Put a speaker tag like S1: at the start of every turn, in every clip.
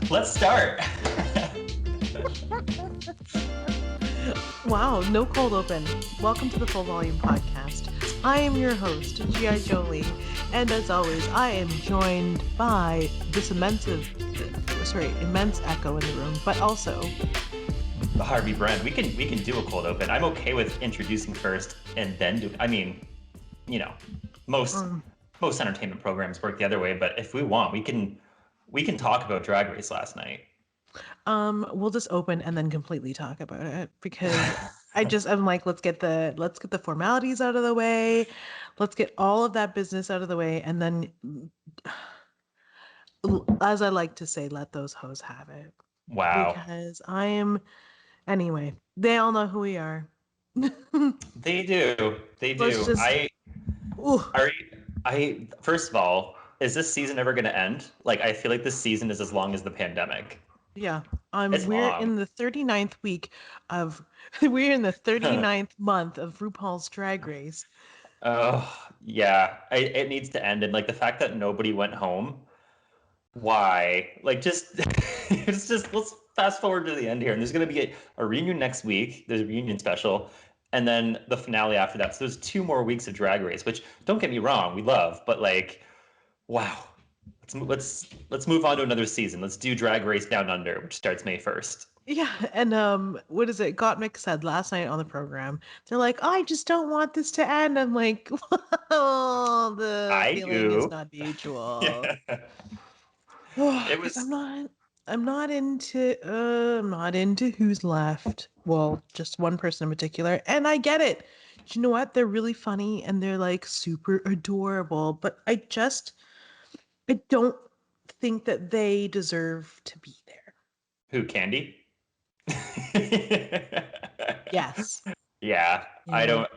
S1: Let's start.
S2: Wow, no cold open. Welcome to the Full Volume Podcast. I am your host, Jolie, and as always, I am joined by this immense echo in the room, but also
S1: Harvey Brent. We can do a cold open. I'm okay with introducing first and then do. I mean, most entertainment programs work the other way, but if we want, we can talk about Drag Race last night.
S2: We'll just open and then completely talk about it because I'm like, let's get the formalities out of the way. Let's get all of that business out of the way. And then, as I like to say, let those hoes have it.
S1: Wow.
S2: Because anyway, they all know who we are.
S1: They do. First of all, is this season ever going to end? Like, I feel like this season is as long as the pandemic.
S2: Yeah.
S1: It's
S2: we're
S1: long.
S2: in the 39th we're in the 39th month of RuPaul's Drag Race.
S1: Oh, yeah. It needs to end. And like the fact that nobody went home. Why? Like let's fast forward to the end here. And there's going to be a reunion next week. There's a reunion special. And then the finale after that. So there's 2 more weeks of Drag Race, which don't get me wrong, we love, but like, wow. Let's move on to another season. Let's do Drag Race Down Under, which starts May 1st.
S2: Yeah, and what is it? Gottmik said last night on the program. They're like, I just don't want this to end. I'm like, well, the feeling is not mutual.
S1: Yeah.
S2: It was. I'm not into who's left. Well, just one person in particular, and I get it. You know what? They're really funny and they're like super adorable, but I don't think that they deserve to be there.
S1: Who, Candy?
S2: Yes.
S1: Yeah. I don't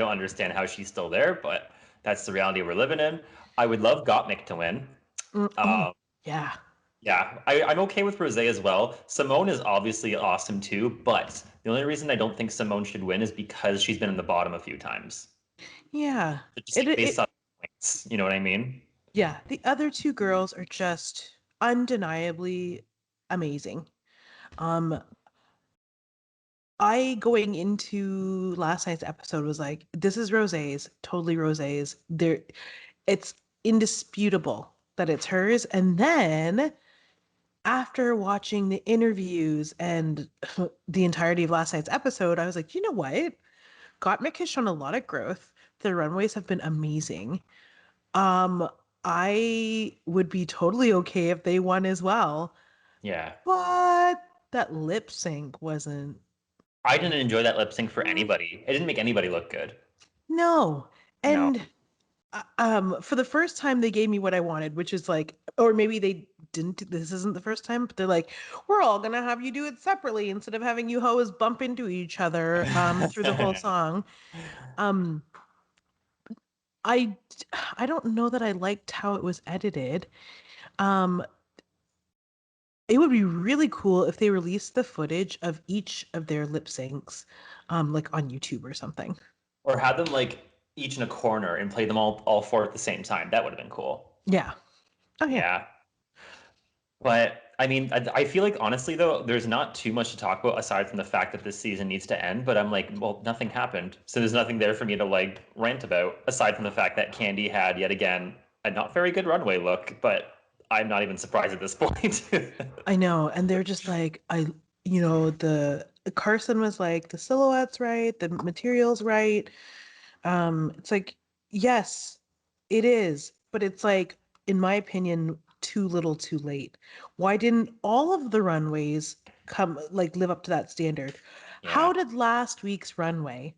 S1: understand how she's still there, but that's the reality we're living in. I would love Gottmik to win.
S2: Yeah.
S1: Yeah, I'm okay with Rosé as well. Simone is obviously awesome too, but the only reason I don't think Simone should win is because she's been in the bottom a few times.
S2: Yeah.
S1: Based on points, you know what I mean?
S2: Yeah, the other 2 girls are just undeniably amazing. I going into last night's episode was like, this is Rosé's, totally Rosé's. It's indisputable that it's hers. And then after watching the interviews and the entirety of last night's episode, I was like, you know what? Gottmik has shown a lot of growth. The runways have been amazing. I would be totally okay if they won as well.
S1: Yeah.
S2: But that lip sync wasn't.
S1: I didn't enjoy that lip sync for anybody. It didn't make anybody look good.
S2: No. And for the first time they gave me what I wanted, which is like, or maybe they didn't, this isn't the first time, but they're like, we're all gonna have you do it separately instead of having you hoes bump into each other through the whole song. I don't know that I liked how it was edited. It would be really cool if they released the footage of each of their lip syncs, like on YouTube or something.
S1: Or have them like each in a corner and play them all 4 at the same time. That would have been cool.
S2: Yeah.
S1: Oh yeah. But I mean, I feel like honestly though, there's not too much to talk about aside from the fact that this season needs to end. But I'm like, well, nothing happened, so there's nothing there for me to like rant about aside from the fact that Candy had yet again a not very good runway look. But I'm not even surprised at this point.
S2: I know, and they're just like, the Carson was like, the silhouette's right, the material's right. It's like, yes, it is, but it's like, in my opinion, too little too late. Why didn't all of the runways live up to that standard? Yeah. How did last week's runway,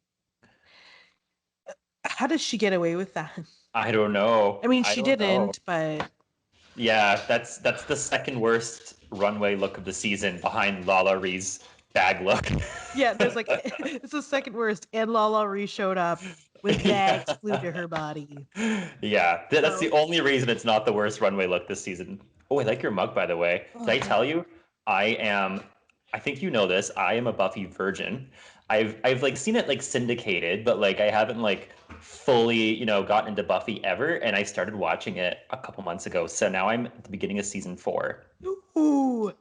S2: how did she get away with that?
S1: I don't know.
S2: I mean, she didn't, but
S1: yeah, that's the second worst runway look of the season behind Lala Ree's bag look.
S2: Yeah, there's like, it's the second worst, and Lala Ree showed up with bags glued to her body.
S1: Yeah, that's the only reason it's not the worst runway look this season. Oh, I like your mug, by the way. Did I tell you? I think you know this, I am a Buffy virgin. I've like seen it like syndicated, but like I haven't like fully, gotten into Buffy ever, and I started watching it a couple months ago. So now I'm at the beginning of season 4.
S2: Ooh,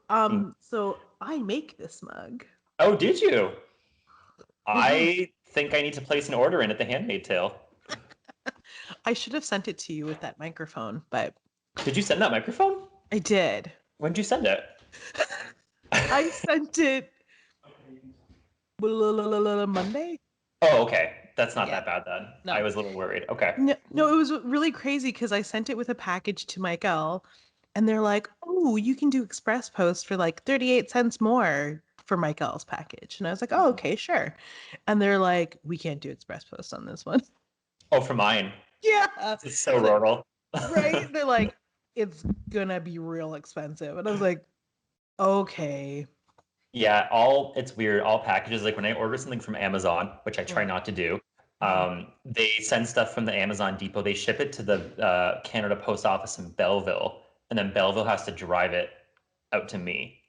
S2: so I make this mug.
S1: Oh, did you? I think I need to place an order in at the Handmaid's Tale.
S2: I should have sent it to you with that microphone, but
S1: Did you send that microphone?
S2: I did.
S1: When did you send it?
S2: I sent it Monday.
S1: Oh, okay. That's not
S2: Yeah.
S1: that bad then.
S2: No.
S1: I was a little worried. Okay.
S2: No, it was really crazy because I sent it with a package to Michael, and they're like, "Oh, you can do express post for like 38 cents more for Michael's package." And I was like, "Oh, okay, sure." And they're like, "We can't do express post on this one."
S1: Oh, for mine.
S2: Yeah.
S1: It's so rural.
S2: Right? They're like, "It's gonna be real expensive." And I was like, "Okay."
S1: Yeah, it's weird. All packages, like when I order something from Amazon, which I try not to do, they send stuff from the Amazon depot. They ship it to the Canada Post Office in Belleville, and then Belleville has to drive it out to me.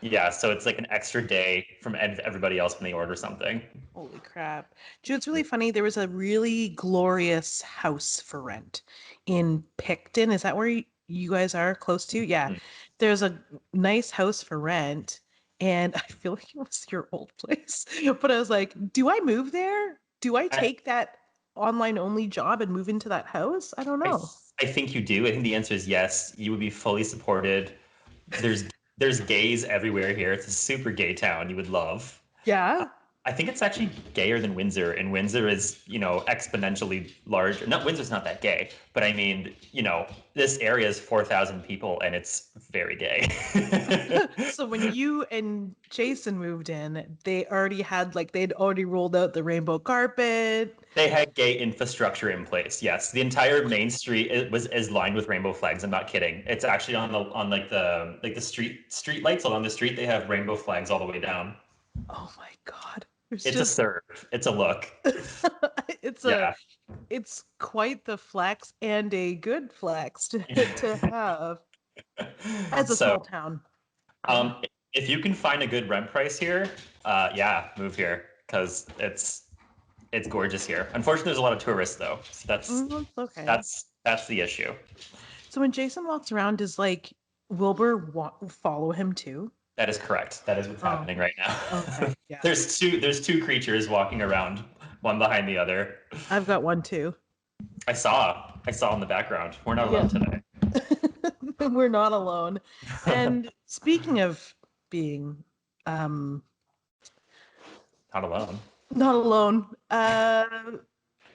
S1: Yeah, so it's like an extra day from everybody else when they order something.
S2: Holy crap. Dude, it's really funny. There was a really glorious house for rent in Picton. Is that where you guys are close to? Yeah.
S1: Mhm.
S2: There's a nice house for rent. And I feel like it was your old place. But I was like, do I move there? Do I take that online only job and move into that house? I don't know.
S1: I think you do. I think the answer is yes. You would be fully supported. There's gays everywhere here. It's a super gay town. You would love.
S2: Yeah.
S1: I think it's actually gayer than Windsor, and Windsor is, exponentially large. Not Windsor's not that gay, but I mean, this area is 4,000 people, and it's very gay.
S2: So when you and Jason moved in, they'd already rolled out the rainbow carpet.
S1: They had gay infrastructure in place. Yes, the entire main street is lined with rainbow flags. I'm not kidding. It's actually on the street lights along the street. They have rainbow flags all the way down.
S2: Oh my God.
S1: It's a serve. It's a look.
S2: It's quite the flex and a good flex to have as a small town.
S1: If you can find a good rent price here, move here because it's gorgeous here. Unfortunately, there's a lot of tourists though, so that's
S2: okay.
S1: That's the issue.
S2: So when Jason walks around, does Wilbur follow him too?
S1: That is correct. That is what's happening right now.
S2: Okay. Yeah.
S1: There's two creatures walking around, one behind the other.
S2: I've got one too.
S1: I saw in the background. We're not alone today.
S2: We're not alone. And speaking of being
S1: not alone.
S2: Not alone. Oh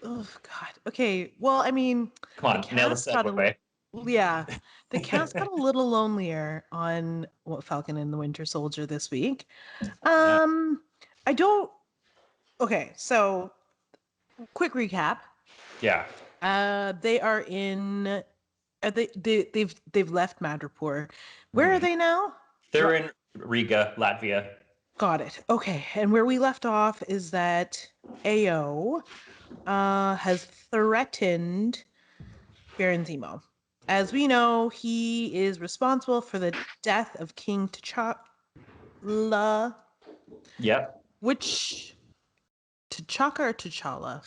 S2: God. Okay. Well, I mean,
S1: come on, nail the segue.
S2: Yeah, the cast got a little lonelier on Falcon and the Winter Soldier this week. I don't. Okay, so quick recap.
S1: Yeah.
S2: They are in. They've left Madripoor. Where are they now?
S1: They're in Riga, Latvia.
S2: Got it. Okay, and where we left off is that AO has threatened Baron Zemo. As we know, he is responsible for the death of King T'Challa.
S1: Yep.
S2: Which T'Chaka or T'Challa?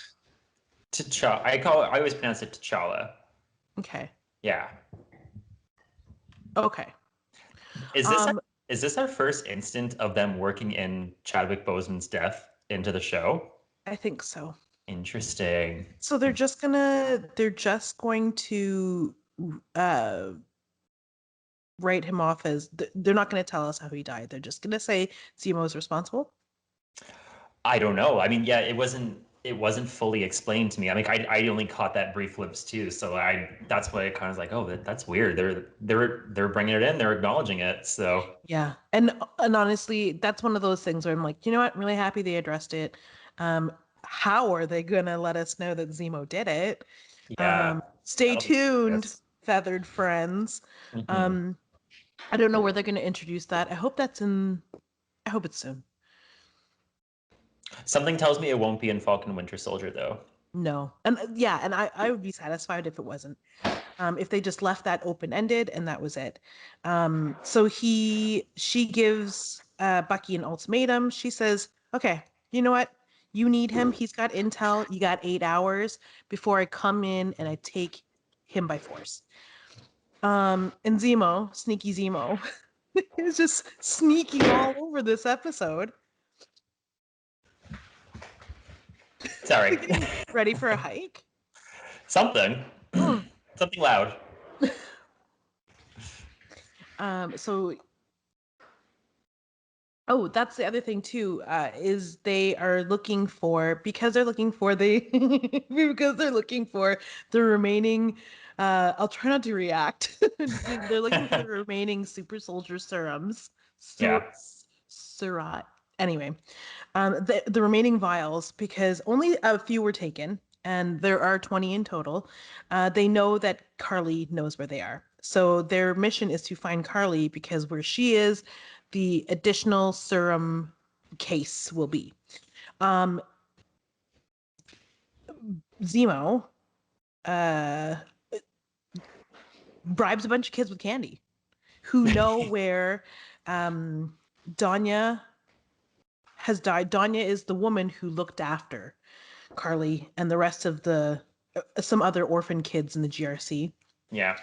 S1: T'Challa. I always pronounce it T'Challa.
S2: Okay.
S1: Yeah.
S2: Okay.
S1: Is this our first instant of them working in Chadwick Boseman's death into the show?
S2: I think so.
S1: Interesting.
S2: So they're just going to write him off as they're not going to tell us how he died. They're just going to say Zemo is responsible.
S1: I don't know. I mean, yeah, it wasn't fully explained to me. I mean, I only caught that brief glimpse too, so that's why I kind of was like, oh, that's weird. They're bringing it in, they're acknowledging it. So
S2: yeah, and honestly, that's one of those things where I'm like, you know what? I'm really happy they addressed it. How are they gonna let us know that Zemo did it?
S1: Yeah.
S2: Stay tuned, feathered friends.
S1: Mm-hmm.
S2: I don't know where they're gonna introduce that. I hope it's soon.
S1: Something tells me it won't be in Falcon Winter Soldier though.
S2: No. And I would be satisfied if it wasn't. If they just left that open-ended and that was it. So she gives Bucky an ultimatum. She says, okay, you know what? You need him. He's got intel. You got 8 hours before I come in and I take him by force. And Zemo, sneaky Zemo, is just sneaking all over this episode.
S1: Sorry.
S2: Getting ready for a hike?
S1: Something. Something loud.
S2: So oh, that's the other thing too, is they are looking for, because they're looking for the remaining, I'll try not to react. They're looking for the remaining super soldier serums.
S1: Yeah.
S2: Surat. Anyway, the remaining vials, because only a few were taken, and there are 20 in total. They know that Carly knows where they are. So their mission is to find Carly, because where she is, the additional serum case will be. Zemo bribes a bunch of kids with candy who know where Danya has died. Danya is the woman who looked after Carly and the rest of the some other orphan kids in the GRC.
S1: Yeah.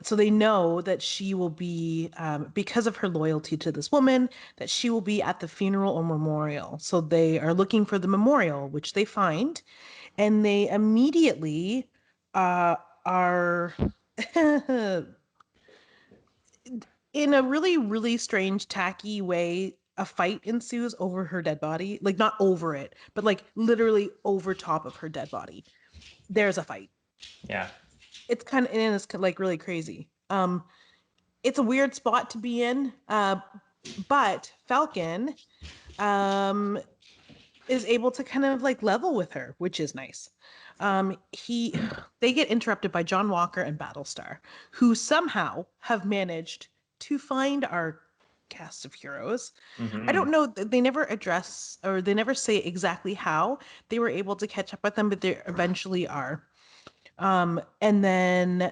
S2: So they know that she will be, because of her loyalty to this woman, that she will be at the funeral or memorial. So they are looking for the memorial, which they find, and they immediately are in a really, really strange, tacky way. A fight ensues over her dead body, like not over it, but like literally over top of her dead body. There's a fight.
S1: Yeah.
S2: It's kind of, and it's like really crazy. It's a weird spot to be in, but Falcon is able to kind of like level with her, which is nice. They get interrupted by John Walker and Battlestar, who somehow have managed to find our cast of heroes.
S1: Mm-hmm.
S2: I don't know, they never address, or they never say exactly how they were able to catch up with them, but they eventually are. And then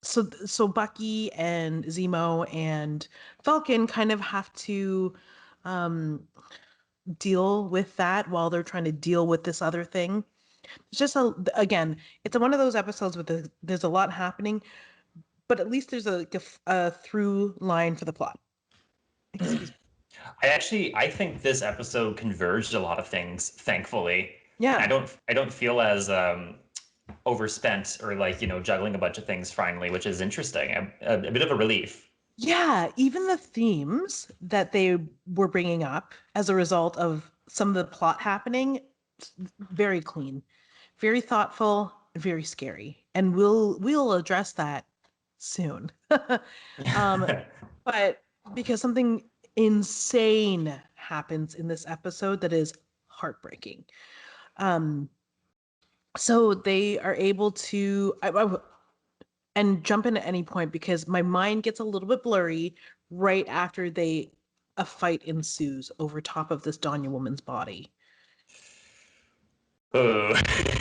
S2: so Bucky and Zemo and Falcon kind of have to deal with that while they're trying to deal with this other thing. It's just again, it's one of those episodes with there's a lot happening, but at least there's a through line for the plot. Excuse me.
S1: I think this episode converged a lot of things, thankfully.
S2: Yeah.
S1: I don't feel as overspent or like, juggling a bunch of things finally, which is interesting. A bit of a relief.
S2: Yeah, even the themes that they were bringing up as a result of some of the plot happening, very clean, very thoughtful, very scary, and we'll address that soon. But because something insane happens in this episode that is heartbreaking. So they are able to and jump in at any point, because my mind gets a little bit blurry right after a fight ensues over top of this Danya woman's body.
S1: Oh,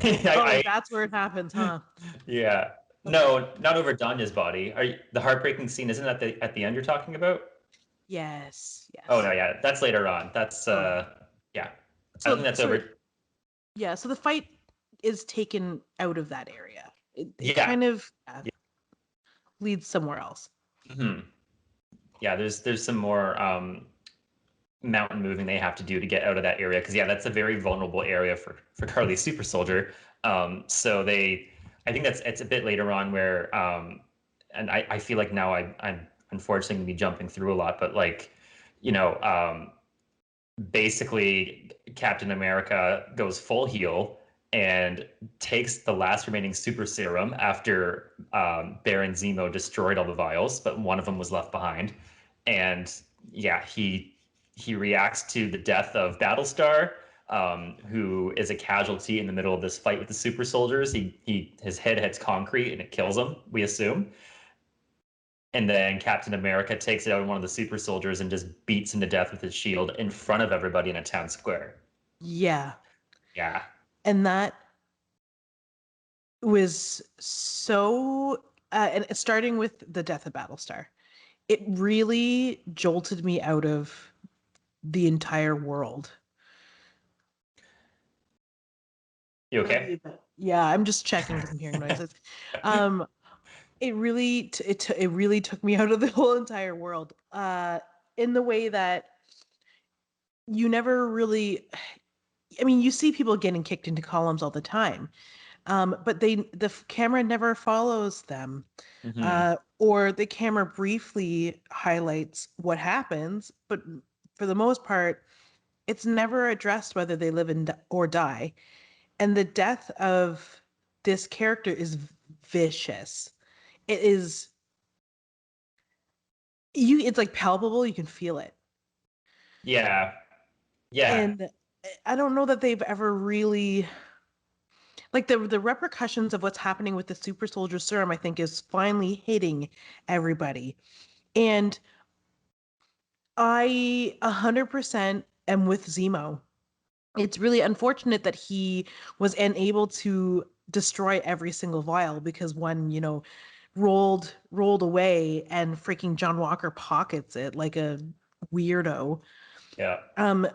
S2: That's where it happens, huh?
S1: Yeah. No, not over Danya's body. The heartbreaking scene isn't at the end you're talking about?
S2: Yes.
S1: Oh no, yeah, that's later on. That's yeah. I don't think that's over.
S2: Yeah, so the fight is taken out of that area. It
S1: Yeah.
S2: kind of leads somewhere else.
S1: Mm-hmm. Yeah, there's some more mountain moving they have to do to get out of that area, because that's a very vulnerable area for Carly's super soldier. So I think it's a bit later on where and I feel like now I'm unfortunately going to be jumping through a lot, but like, basically Captain America goes full heal and takes the last remaining super serum after Baron Zemo destroyed all the vials, but one of them was left behind. And yeah, he reacts to the death of Battlestar, who is a casualty in the middle of this fight with the super soldiers. His head hits concrete and it kills him, we assume. And then Captain America takes it out on one of the super soldiers and just beats him to death with his shield in front of everybody in a town square.
S2: Yeah.
S1: Yeah.
S2: And that was so, and starting with the death of Battlestar, it really jolted me out of the entire world.
S1: You
S2: I
S1: okay?
S2: believe it. Yeah, I'm just checking because I'm hearing noises. Um, it really it really took me out of the whole entire world. In the way that you never really, I mean, you see people getting kicked into columns all the time, but the camera never follows them,
S1: Hmm.
S2: or the camera briefly highlights what happens, but for the most part, it's never addressed whether they live or die. And the death of this character is vicious. It is it's like palpable, you can feel it.
S1: Yeah. Yeah.
S2: And I don't know that they've ever really, like, the repercussions of what's happening with the super soldier serum, I think, is finally hitting everybody. And I 100% am with Zemo. It's really unfortunate that he was unable to destroy every single vial because one, rolled away and freaking John Walker pockets it like a weirdo.
S1: Yeah.
S2: Um,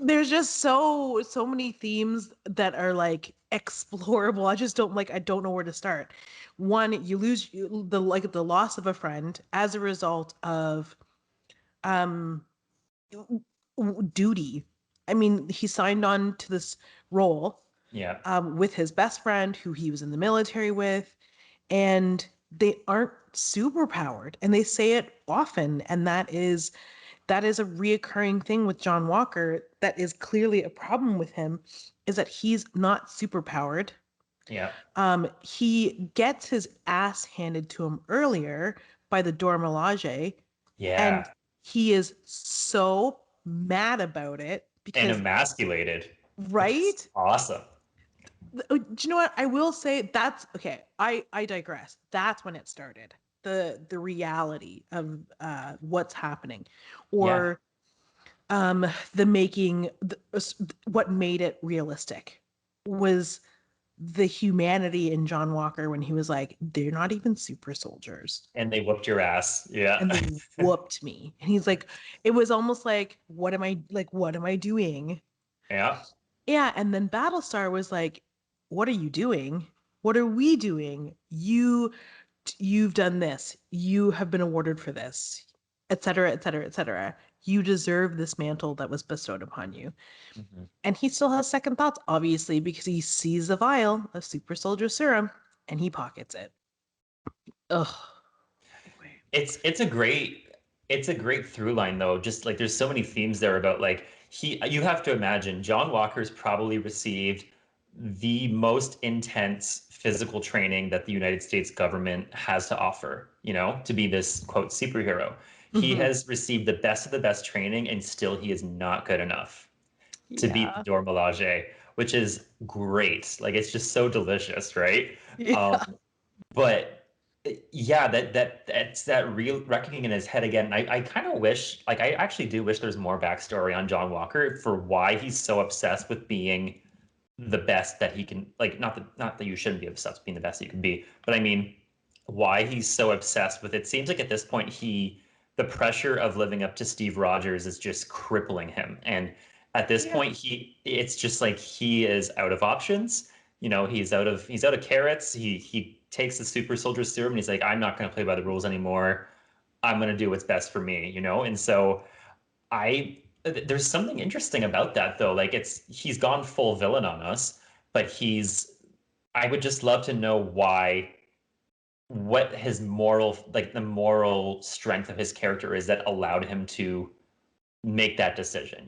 S2: there's just so many themes that are like explorable. I don't know where to start. One, you lose the loss of a friend as a result of um duty. I mean, he signed on to this role
S1: Yeah.
S2: with his best friend who he was in the military with, and they aren't super powered, and they say it often, and that is a reoccurring thing with John Walker that is clearly a problem with him, is that he's not super powered.
S1: Yeah.
S2: He gets his ass handed to him earlier by the Dora Milaje,
S1: Yeah.
S2: and he is so mad about it
S1: And
S2: because,
S1: emasculated. It's
S2: right?
S1: awesome.
S2: Do you know what? I will say that's okay. I digress. That's when it started. The reality of what's happening,
S1: Yeah.
S2: or the making what made it realistic was the humanity in John Walker when he was like, they're not even super soldiers.
S1: And they whooped your ass. Yeah.
S2: And they whooped me. And he's like, it was almost like, what am I doing?
S1: Yeah.
S2: Yeah. And then Battlestar was like, what are you doing? What are we doing? You've done this. You have been awarded for this, et cetera, et cetera, et cetera. You deserve this mantle that was bestowed upon you.
S1: Mhm.
S2: And he still has second thoughts, obviously, because he sees a vial of super soldier serum and he pockets it. Ugh. Anyway.
S1: It's a great through line though. Just like there's so many themes there about like you have to imagine John Walker's probably received the most intense physical training that the United States government has to offer, to be this quote superhero. He
S2: Hmm.
S1: has received the best of the best training and still he is not good enough to beat the
S2: Yeah.
S1: Dor Milaje, which is great. Like it's just so delicious, right?
S2: Yeah.
S1: Um, but yeah, that's that real reckoning in his head again. I kind of wish, like, I actually do wish there's more backstory on John Walker for why he's so obsessed with being the best that he can. Like, not that you shouldn't be obsessed with being the best that you can be, but I mean, why he's so obsessed with it. Seems like at this point the pressure of living up to Steve Rogers is just crippling him, and at this
S2: Yeah.
S1: point it's just like he is out of options. He's out of carrots. He takes the super soldier serum and he's like, I'm not going to play by the rules anymore. I'm going to do what's best for me. And so there's something interesting about that though. Like he's gone full villain on us, but I would just love to know what his the moral strength of his character is that allowed him to make that decision.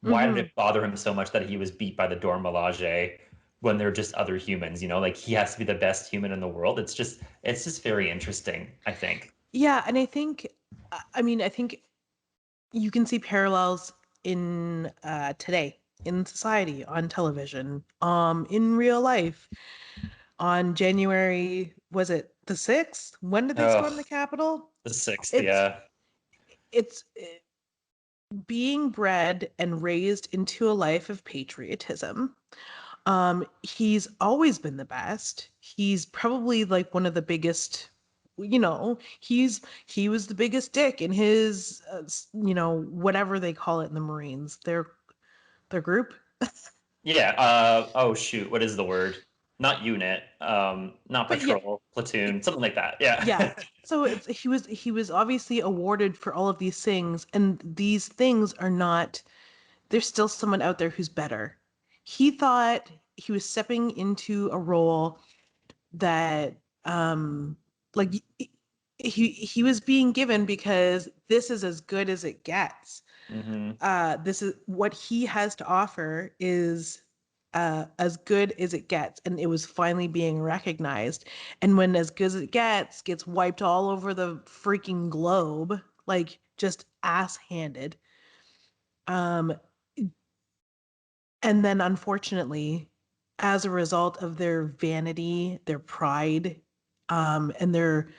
S1: Why did
S2: Hmm.
S1: it bother him so much that he was beat by the Dor Milaje when they're just other humans? Like he has to be the best human in the world. It's just very interesting, I think.
S2: Yeah. And I think you can see parallels in today in society, on television, in real life. On January, was it the 6th? When did they
S1: Oh,
S2: storm the Capitol?
S1: the sixth,
S2: It's
S1: yeah.
S2: it's being bred and raised into a life of patriotism. He's always been the best. He's probably like one of the biggest, he was the biggest dick in his whatever they call it in the Marines, their group.
S1: Yeah. Oh shoot. What is the word? Not unit. Not
S2: But yeah,
S1: patrol. Platoon. Something like that. Yeah.
S2: yeah. So he was obviously awarded for all of these things, and these things are not. There's still someone out there who's better. He thought he was stepping into a role that like he was being given because this is as good as it gets.
S1: hmm
S2: This is what he has to offer is as good as it gets, and it was finally being recognized. And when as good as it gets wiped all over the freaking globe, like just ass handed. Um, and then unfortunately, as a result of their vanity, their pride, and their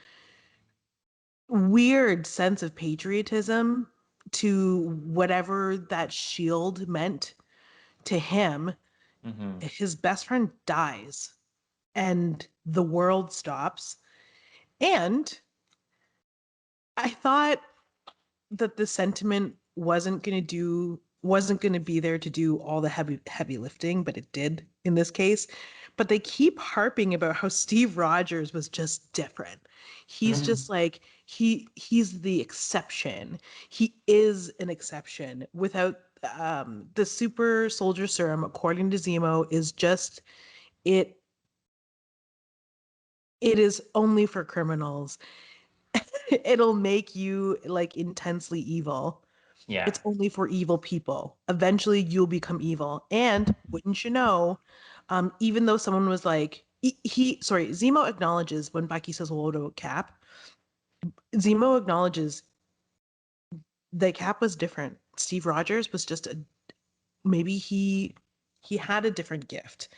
S2: weird sense of patriotism to whatever that shield meant to him,
S1: hmm
S2: his best friend dies and the world stops. And I thought that the sentiment wasn't going to be there to do all the heavy lifting, but it did in this case. But they keep harping about how Steve Rogers was just different. He's
S1: hmm
S2: just like he's the exception. He is an exception. Without the super soldier serum, according to Zemo, is just it it is only for criminals. It'll make you like intensely evil.
S1: Yeah.
S2: It's only for evil people. Eventually, you'll become evil. And wouldn't you know, even though someone was like, Zemo acknowledges when Bucky says hello to Cap, Zemo acknowledges that Cap was different. Steve Rogers was just maybe he had a different gift.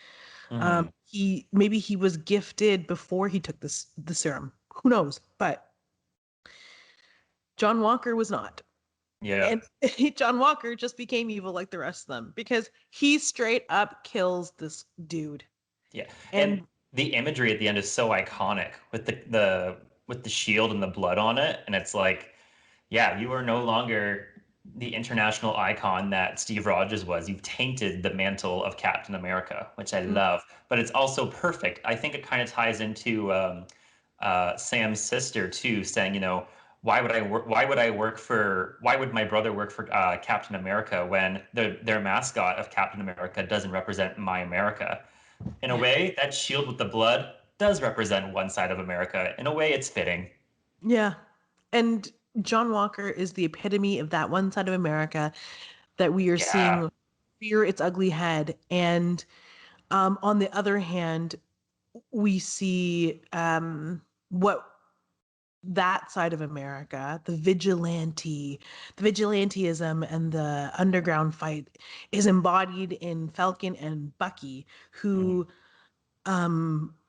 S1: hmm
S2: He was gifted before he took the serum. Who knows? But John Walker was not.
S1: Yeah.
S2: And John Walker just became evil like the rest of them because he straight up kills this dude.
S1: Yeah. And
S2: And
S1: the imagery at the end is so iconic with the with the shield and the blood on it, and it's like, yeah, you are no longer the international icon that Steve Rogers was. You've tainted the mantle of Captain America, which I love. But it's also perfect. I think it kind of ties into Sam's sister too, saying, why would I work? Why would my brother work for Captain America when their mascot of Captain America doesn't represent my America? In a
S2: yeah,
S1: way, that shield with the blood does represent one side of America. In a way, it's fitting.
S2: yeah. And John Walker is the epitome of that one side of America that we are
S1: Yeah.
S2: seeing rear its ugly head. And on the other hand, we see what that side of America, the vigilantism and the underground fight is embodied in Falcon and Bucky,
S1: Mhm.
S2: who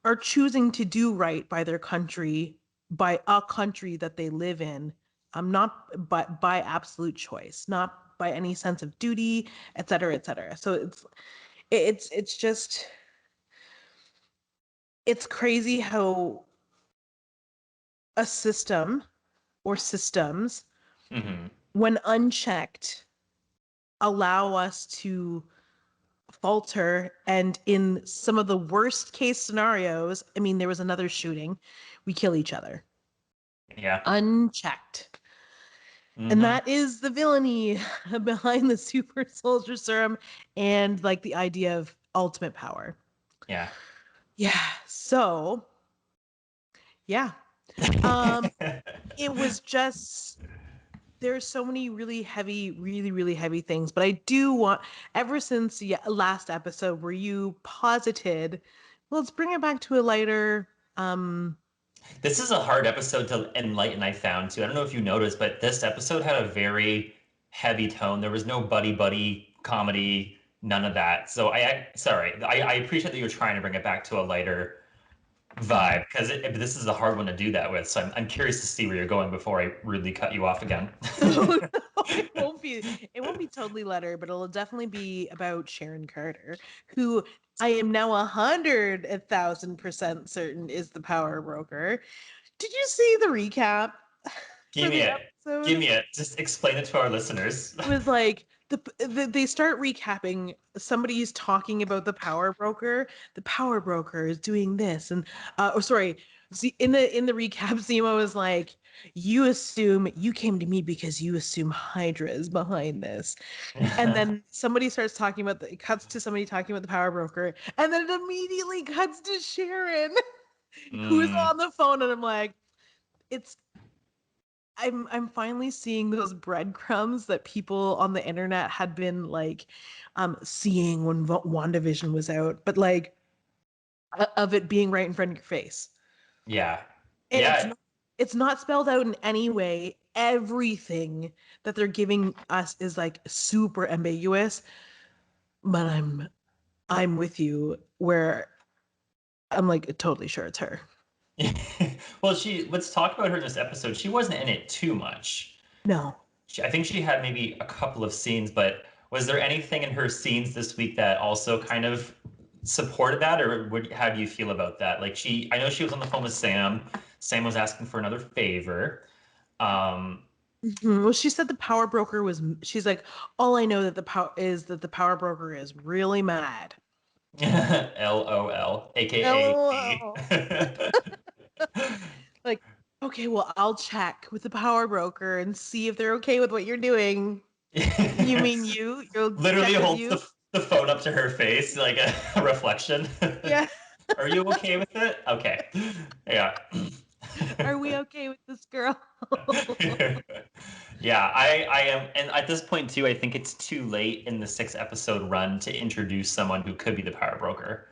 S2: are choosing to do right by their country, by a country that they live in, not by absolute choice, not by any sense of duty, et cetera, et cetera. So it's just it's crazy how a system or systems,
S1: Mhm.
S2: when unchecked, allow us to falter. And in some of the worst case scenarios, I mean, there was another shooting, we kill each other
S1: Yeah.
S2: unchecked. And
S1: Mhm.
S2: that is the villainy behind the super soldier serum and like the idea of ultimate power.
S1: Yeah.
S2: Yeah. So, yeah. Um, it was just there's so many really heavy things. But I do want, ever since the last episode where you posited, let's bring it back to a lighter. Um,
S1: This is a hard episode to enlighten, I found too. I don't know if you noticed, but this episode had a very heavy tone. There was no buddy comedy, none of that. So I appreciate that you're trying to bring it back to a lighter vibe because this is a hard one to do that with. So I'm curious to see where you're going before I rudely cut you off again.
S2: no, it won't be totally letter, but it'll definitely be about Sharon Carter, who I am now 100,000% certain is the power broker. Did you see the recap for
S1: Give me
S2: the
S1: it. Give
S2: episode?
S1: me it. Just explain it to our listeners.
S2: It was like they start recapping. Somebody's talking about the power broker. The power broker is doing this, and in the recap, Zemo is like, "You assume you came to me because you assume Hydra is behind this," and then somebody starts talking about it cuts to somebody talking about the power broker, and then it immediately cuts to Sharon, who's on the phone, and I'm like, it's I'm finally seeing those breadcrumbs that people on the internet had been like seeing when WandaVision was out, but like of it being right in front of your face.
S1: Yeah.
S2: And
S1: Yeah.
S2: it's not spelled out in any way. Everything that they're giving us is like super ambiguous, but I'm with you where I'm like totally sure it's her.
S1: Well, let's talk about her in this episode. She wasn't in it too much.
S2: No.
S1: I think she had maybe a couple of scenes, but was there anything in her scenes this week that also kind of supported that, or how do you feel about that? Like I know she was on the phone with Sam. Sam was asking for another favor.
S2: Well, she said the power broker was. She's like, all I know that the power broker is really mad.
S1: LOL, aka me.
S2: LOL. Like, okay, well, I'll check with the power broker and see if they're okay with what you're doing. You mean you? You'll
S1: Literally
S2: check with
S1: holds
S2: you?
S1: the phone up to her face like a reflection.
S2: Yeah.
S1: Are you okay with it? Okay. Yeah.
S2: Are we okay with this girl?
S1: Yeah, I am, and at this point too, I think it's too late in the 6 episode run to introduce someone who could be the power broker.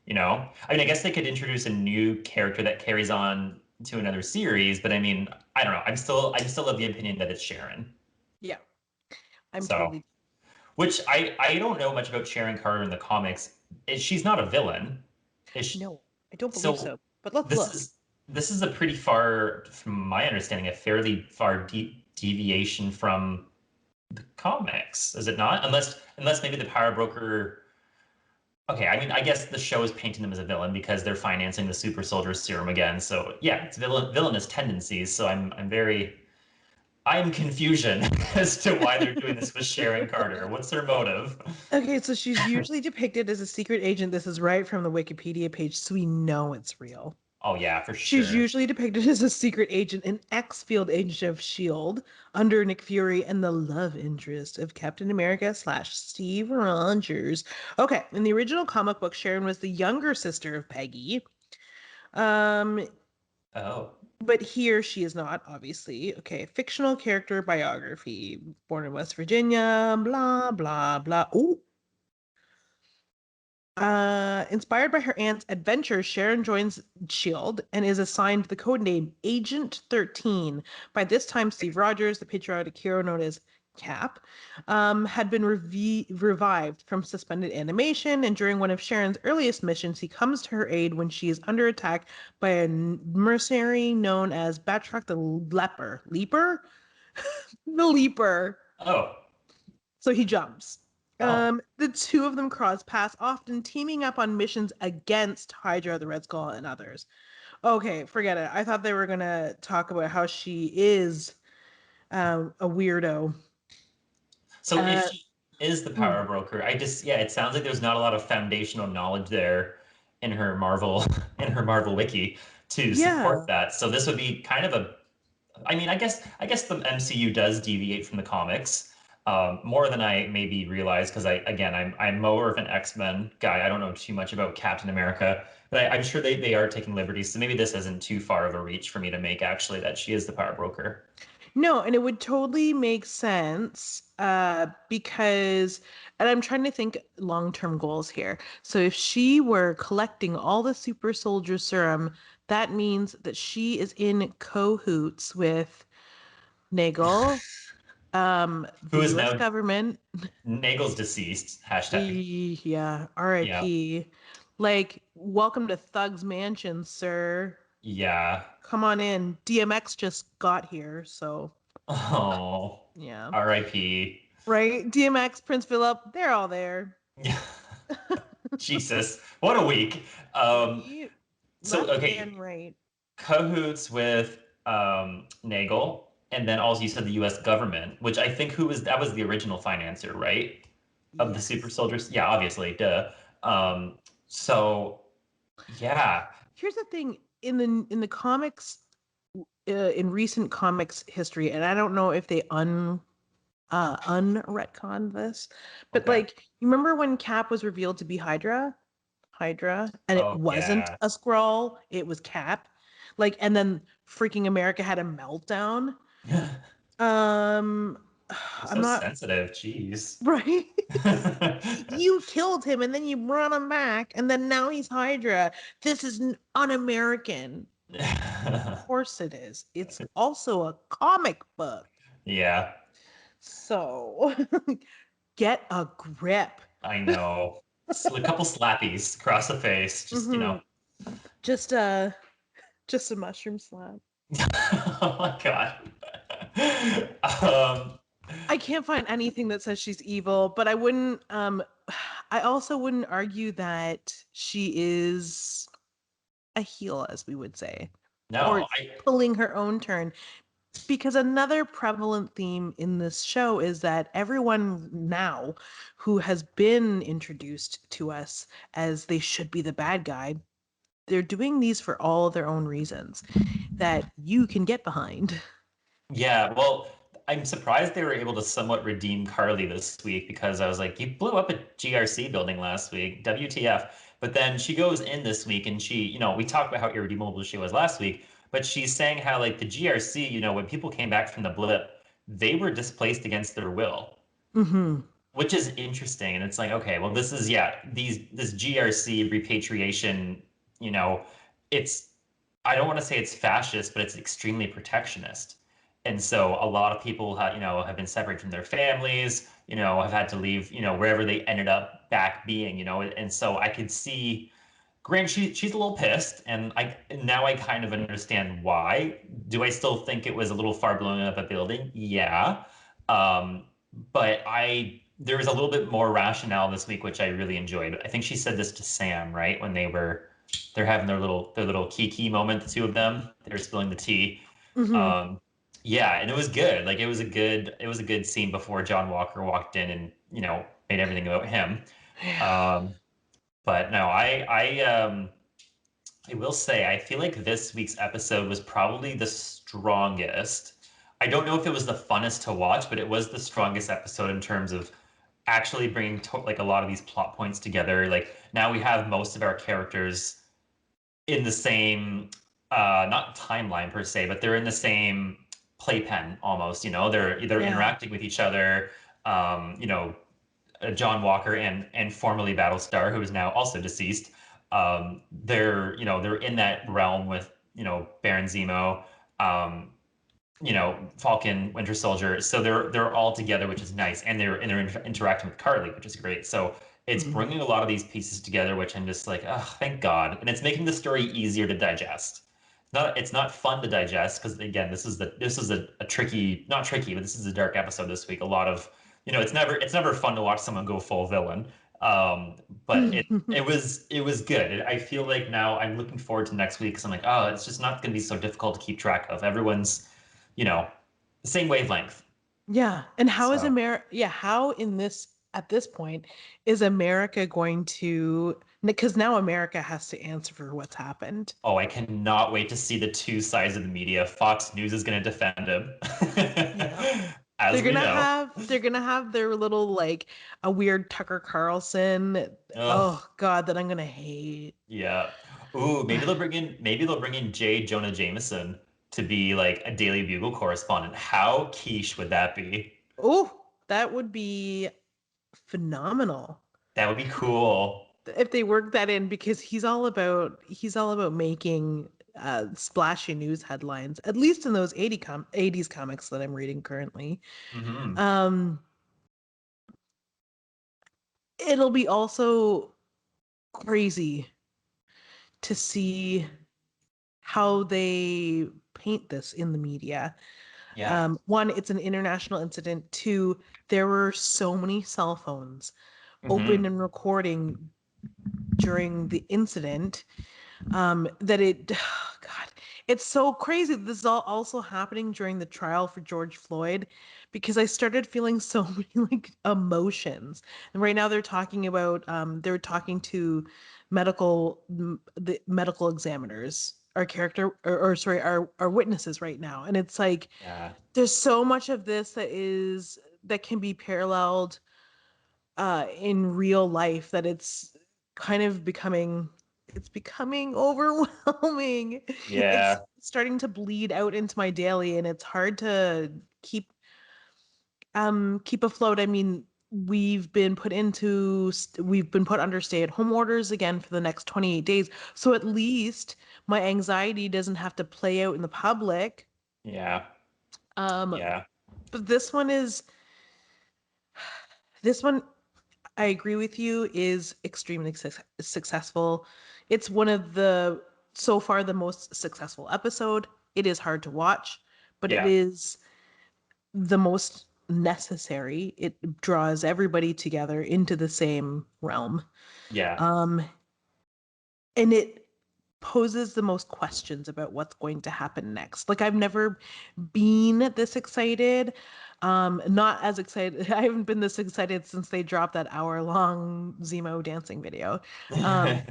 S1: You know, I mean, I guess they could introduce a new character that carries on to another series, but I mean, I don't know. I'm still of the opinion that it's Sharon.
S2: Yeah, I'm
S1: So,
S2: totally.
S1: which I don't know much about Sharon Carter in the comics. She's not a villain. Is she,
S2: No, I don't believe
S1: so
S2: so. But let's
S1: this
S2: look.
S1: is this is a pretty far, from my understanding, a fairly far deviation from the comics, is it not? Unless maybe the power broker. Okay, I mean, I guess the show is painting them as a villain because they're financing the super soldier serum again. So yeah, it's villainous tendencies. So I'm confusion as to why they're doing this with Sharon Carter. What's their motive?
S2: Okay, so she's usually depicted as a secret agent. This is right from the Wikipedia page, so we know it's real.
S1: Oh yeah, for
S2: She's
S1: sure.
S2: usually depicted as a secret agent, an ex-field agent of S.H.I.E.L.D. under Nick Fury and the love interest of Captain America / Steve Rogers. Okay, in the original comic book, Sharon was the younger sister of Peggy. Um,
S1: Oh.
S2: but here she is not, obviously. Okay, fictional character biography. Born in West Virginia, blah, blah, blah. Ooh, inspired by her aunt's adventures, Sharon joins S.H.I.E.L.D. and is assigned the codename Agent 13. By this time, Steve Rogers, the patriotic hero known as Cap, had been revived from suspended animation, and during one of Sharon's earliest missions, he comes to her aid when she is under attack by a mercenary known as Batroc the Leper. Leaper? The Leaper.
S1: Oh.
S2: So he jumps.
S1: Oh.
S2: The two of them cross paths, often teaming up on missions against Hydra, the Red Skull, and others. Okay, forget it. I thought they were gonna talk about how she is a weirdo.
S1: So if she is the
S2: Mm,
S1: power broker, yeah, it sounds like there's not a lot of foundational knowledge there in her Marvel in her Marvel wiki to support
S2: yeah.
S1: that. So this would be kind of a, I mean, I guess the MCU does deviate from the comics more than I maybe realize, because I'm more of an X-Men guy. I don't know too much about Captain America, but I'm sure they are taking liberties. So maybe this isn't too far of a reach for me to make, actually, that she is the power broker.
S2: No, and it would totally make sense because, and I'm trying to think long-term goals here. So if she were collecting all the super soldier serum, that means that she is in cahoots with Nagel,
S1: Who
S2: the
S1: is
S2: US
S1: now
S2: government.
S1: Nagel's deceased, hashtag.
S2: Yeah,
S1: Yeah.
S2: RIP. Like, welcome to Thug's Mansion, sir.
S1: Yeah.
S2: Come on in. DMX just got here, so
S1: Oh,
S2: yeah.
S1: R.I.P.
S2: Right? DMX, Prince Philip, they're all there.
S1: Yeah. Jesus, what a week.
S2: Right?
S1: So
S2: Left
S1: okay,
S2: and right.
S1: cahoots with Nagel. And then also you said the U.S. government, which I think that was the original financier, right? Of the super
S2: Yes.
S1: soldiers. Yeah, obviously, duh. Um, so yeah,
S2: Here's the thing in the comics, in recent comics history, and I don't know if they unretconned this, but
S1: okay.
S2: like you remember when Cap was revealed to be Hydra, and it
S1: Oh
S2: wasn't
S1: yeah.
S2: a Skrull, it was Cap, like, and then freaking America had a meltdown. Um,
S1: You're
S2: I'm
S1: so
S2: not
S1: sensitive. Jeez.
S2: right. You killed him, and then you brought him back, and then now he's Hydra. This is un-American. Of course it is. It's also a comic book.
S1: Yeah,
S2: So get a grip.
S1: I know. A couple slappies across the face, just
S2: Hmm. Just just a mushroom slap.
S1: oh my god. Um,
S2: I can't find anything that says she's evil, but I wouldn't I also wouldn't argue that she is a heel, as we would say, or
S1: no, I
S2: pulling her own turn. Because another prevalent theme in this show is that everyone now who has been introduced to us as they should be the bad guy, they're doing these for all their own reasons that you can get behind.
S1: yeah, well, I'm surprised they were able to somewhat redeem Carly this week because I was like, you blew up a GRC building last week, WTF. But then she goes in this week and we talked about how irredeemable she was last week, but she's saying how like the GRC, when people came back from the blip, they were displaced against their will,
S2: Hmm.
S1: which is interesting. And it's like, okay, well, this is, yeah, this GRC repatriation, you know, it's, I don't want to say it's fascist, but it's extremely protectionist. And so a lot of people have been separated from their families, have had to leave, wherever they ended up back being, and so I could see, granted, she's a little pissed, and I kind of understand why. Do I still think it was a little far blowing up a building? Yeah. Um, but there was a little bit more rationale this week, which I really enjoyed. I think she said this to Sam, right? When they're having their little kiki moment, the two of them. They're spilling the tea.
S2: Hmm.
S1: Um, yeah, and it was good. Like it was a good scene before John Walker walked in and, made everything about him.
S2: Yeah.
S1: Um, but no, I will say I feel like this week's episode was probably the strongest. I don't know if it was the funnest to watch, but it was the strongest episode in terms of actually bringing like a lot of these plot points together. Like now we have most of our characters in the same not timeline per se, but they're in the same playpen almost, they're either
S2: Yeah.
S1: interacting with each other, John Walker and formerly Battlestar, who is now also deceased. They're in that realm with, Baron Zemo, um, Falcon, Winter Soldier. So they're all together, which is nice, and they're interacting with Carly, which is great. So it's
S2: Mhm.
S1: bringing a lot of these pieces together, which I'm just like, oh, thank God, and it's making the story easier to digest. It's not fun to digest because again, this is a tricky, not tricky, but this is a dark episode this week. A lot of, it's never fun to watch someone go full villain. Um, but it was good. I feel like now I'm looking forward to next week because I'm like, oh, it's just not going to be so difficult to keep track of. Everyone's, the same wavelength.
S2: Yeah. And how is
S1: So,
S2: America, yeah, how in this, at this point, is America going to, because now America has to answer for what's happened.
S1: oh, I cannot wait to see the two sides of the media. Fox News is going to defend him,
S2: Yeah.
S1: as we know.
S2: They're gonna have their little like a weird Tucker Carlson.
S1: Ugh,
S2: Oh God, that I'm gonna hate.
S1: yeah. Ooh, maybe they'll bring in J. Jonah Jameson to be like a Daily Bugle correspondent. How quiche would that be?
S2: Oh, that would be phenomenal
S1: That would be cool.
S2: if they work that in because he's all about making splashy news headlines, at least in those 80s comics that I'm reading currently.
S1: Hmm.
S2: Um, it'll be also crazy to see how they paint this in the media.
S1: Yeah.
S2: One, it's an international incident. Two, there were so many cell phones open
S1: Hmm.
S2: and recording during the incident that God, It's so crazy. This is all also happening during the trial for George Floyd because I started feeling so many like emotions. And right now they're talking about they're talking to the medical examiners, our character or sorry, our witnesses right now. And it's like
S1: Yeah.
S2: there's so much of this that can be paralleled in real life that kind of becoming overwhelming. It's
S1: Yeah.
S2: starting to bleed out into my daily, and it's hard to keep keep afloat. I mean, we've been put under stay-at-home orders again for the next 28 days. So at least my anxiety doesn't have to play out in the public.
S1: Yeah.
S2: Um,
S1: Yeah.
S2: but this one I agree with you, is extremely successful. It's one of the, so far, the most successful episode. It is hard to watch, but it
S1: Yeah.
S2: is the most necessary. It draws everybody together into the same realm.
S1: Yeah.
S2: Um, and it poses the most questions about what's going to happen next. Like I've never been this excited. Not as excited. I haven't been this excited since they dropped that hour-long Zemo dancing video. Um,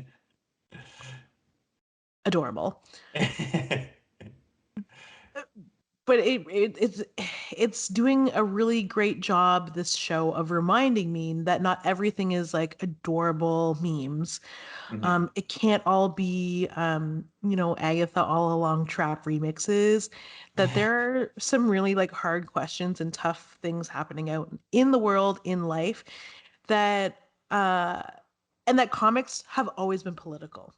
S2: Adorable. But it's doing a really great job, this show, of reminding me that not everything is like adorable memes.
S1: Mhm.
S2: It can't all be, Agatha all along trap remixes. That there are some really like hard questions and tough things happening out in the world, in life, that uh, and that comics have always been political.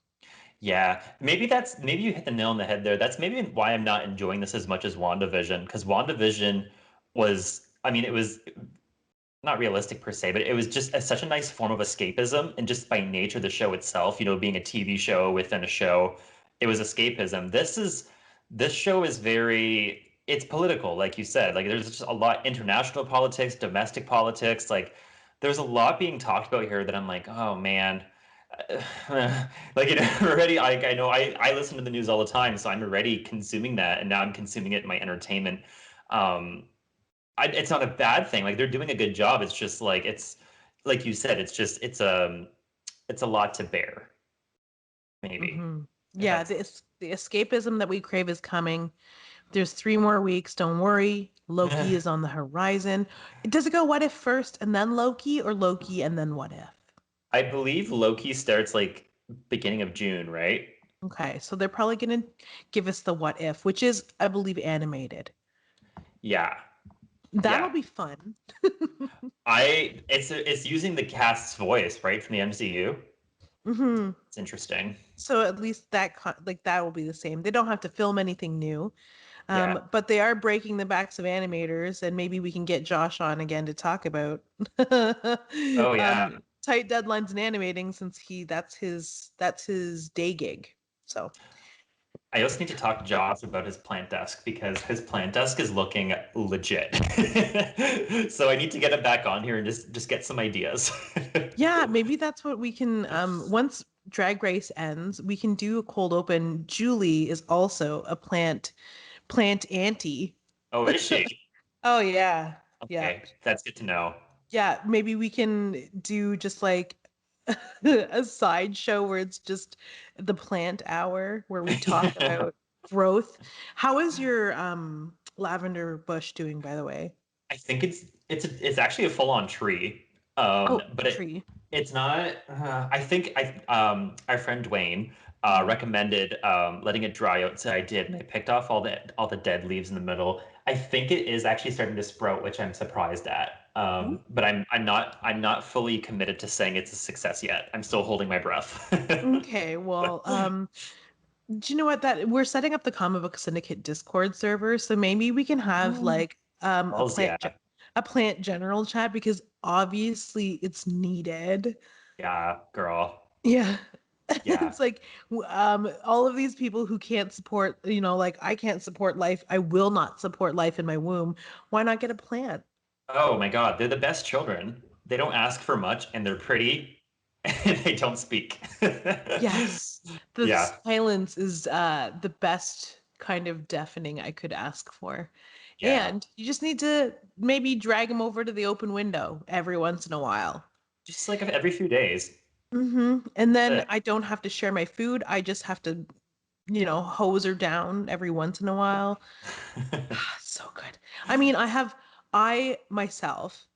S1: Yeah, maybe you hit the nail on the head there. That's maybe why I'm not enjoying this as much as WandaVision, because WandaVision was, I mean, it was not realistic per se, but it was just such a nice form of escapism. And just by nature, the show itself, being a TV show within a show, it was escapism. This show is it's political, like you said. Like there's just a lot international politics, domestic politics. Like there's a lot being talked about here that I'm like, oh man. Like already I know I listen to the news all the time, so I'm already consuming that, and now I'm consuming it in my entertainment. um it's not a bad thing. Like they're doing a good job. It's just like it's like you said. It's a lot to bear. Maybe
S2: Hmm.
S1: if
S2: Yeah,
S1: that's
S2: the escapism that we crave is coming. There's 3 more weeks. Don't worry. Loki is on the horizon. Does it go what if first and then Loki, or Loki and then what if?
S1: I believe Loki starts like beginning of June, right?
S2: Okay, so they're probably going to give us the what if, which is, I believe, animated.
S1: Yeah,
S2: That'll
S1: yeah.
S2: be fun.
S1: It's using the cast's voice right from the MCU.
S2: Hmm.
S1: It's interesting.
S2: So at least like that will be the same. They don't have to film anything new.
S1: Yeah.
S2: But they are breaking the backs of animators, and maybe we can get Josh on again to talk about
S1: Oh yeah.
S2: tight deadlines and animating, since that's his day gig. So
S1: I also need to talk to Josh about his plant desk because his plant desk is looking legit. So I need to get him back on here and just get some ideas.
S2: yeah, maybe that's what we can, once Drag Race ends, we can do a cold open. Julie is also a plant auntie.
S1: Oh, is she?
S2: Oh yeah. Yeah.
S1: Okay, that's good to know.
S2: Yeah, maybe we can do just like a side show where it's just the plant hour where we talk about growth. How is your lavender bush doing, by the way?
S1: I think it's actually a full on tree.
S2: Oh,
S1: But
S2: tree.
S1: it's not. I think our friend Dwayne
S2: Mhm.
S1: recommended letting it dry out, so I did, and I picked off all the dead leaves in the middle. I think it is actually starting to sprout, which I'm surprised at.
S2: Ooh.
S1: But I'm not fully committed to saying it's a success yet. I'm still holding my breath.
S2: Okay, well, do you know what, that we're setting up the comic book syndicate Discord server, so maybe we can have like
S1: Hells yeah,
S2: a plant general chat, because obviously it's needed.
S1: yeah, girl,
S2: Yeah.
S1: yeah.
S2: It's like all of these people who can't support, like I can't support life. I will not support life in my womb. Why not get a plant?
S1: Oh my God, they're the best children. They don't ask for much, and they're pretty, and they don't speak.
S2: Yes. The
S1: Yeah,
S2: silence is the best kind of deafening I could ask for.
S1: Yeah.
S2: And you just need to maybe drag them over to the open window every once in a while.
S1: Just like every few days.
S2: And then
S1: That's
S2: I don't have to share my food. I just have to, hose her down every once in a while.
S1: it.
S2: So good. I mean, I myself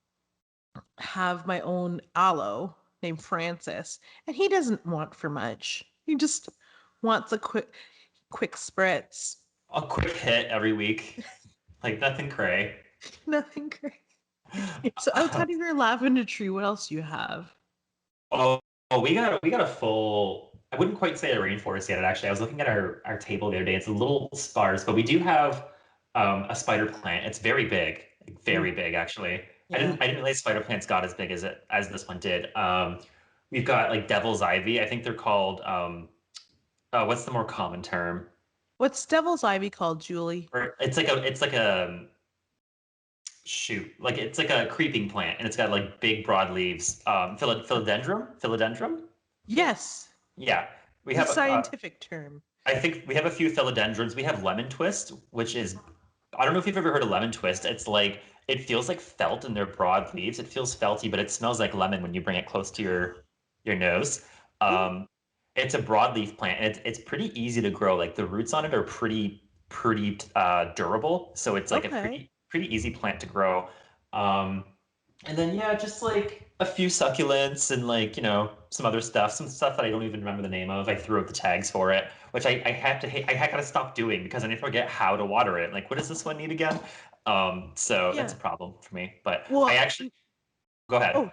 S2: have my own aloe named Francis, and he doesn't want for much. He just wants a quick spritz.
S1: A quick hit every week. Like nothing cray.
S2: Nothing great. So outside of your lavender tree, what else do you have?
S1: Oh, we got a full. I wouldn't quite say a rainforest yet. Actually, I was looking at our table the other day. It's a little sparse, but we do have a spider plant. It's very big, like, very
S2: Ooh,
S1: big actually. I
S2: yeah.
S1: didn't I didn't realize spider plants got as big as this one did. We've got like devil's ivy. I think they're called. What's the more common term?
S2: What's devil's ivy called, Julie?
S1: Or it's like a shoot, like it's like a creeping plant, and it's got like big broad leaves. Philodendron.
S2: Yes,
S1: Yeah, we
S2: it's a
S1: have.
S2: scientific term.
S1: I think we have a few philodendrons. We have lemon twist, which is, I don't know if you've ever heard of lemon twist. It's like it feels like felt in their broad leaves. It feels felty, but it smells like lemon when you bring it close to your nose.
S2: Oh,
S1: Um, it's a broadleaf plant, and it's pretty easy to grow. Like the roots on it are pretty durable, so it's like a
S2: okay.
S1: pretty easy plant to grow. Um, and then yeah, just like a few succulents and like, some other stuff, some stuff that I don't even remember the name of. I threw out the tags for it, which I had to I had to stop doing because I forget how to water it. Like, what does this one need again? So that's
S2: Yeah.
S1: a problem for me. But I
S2: Well,
S1: actually go ahead.
S2: oh,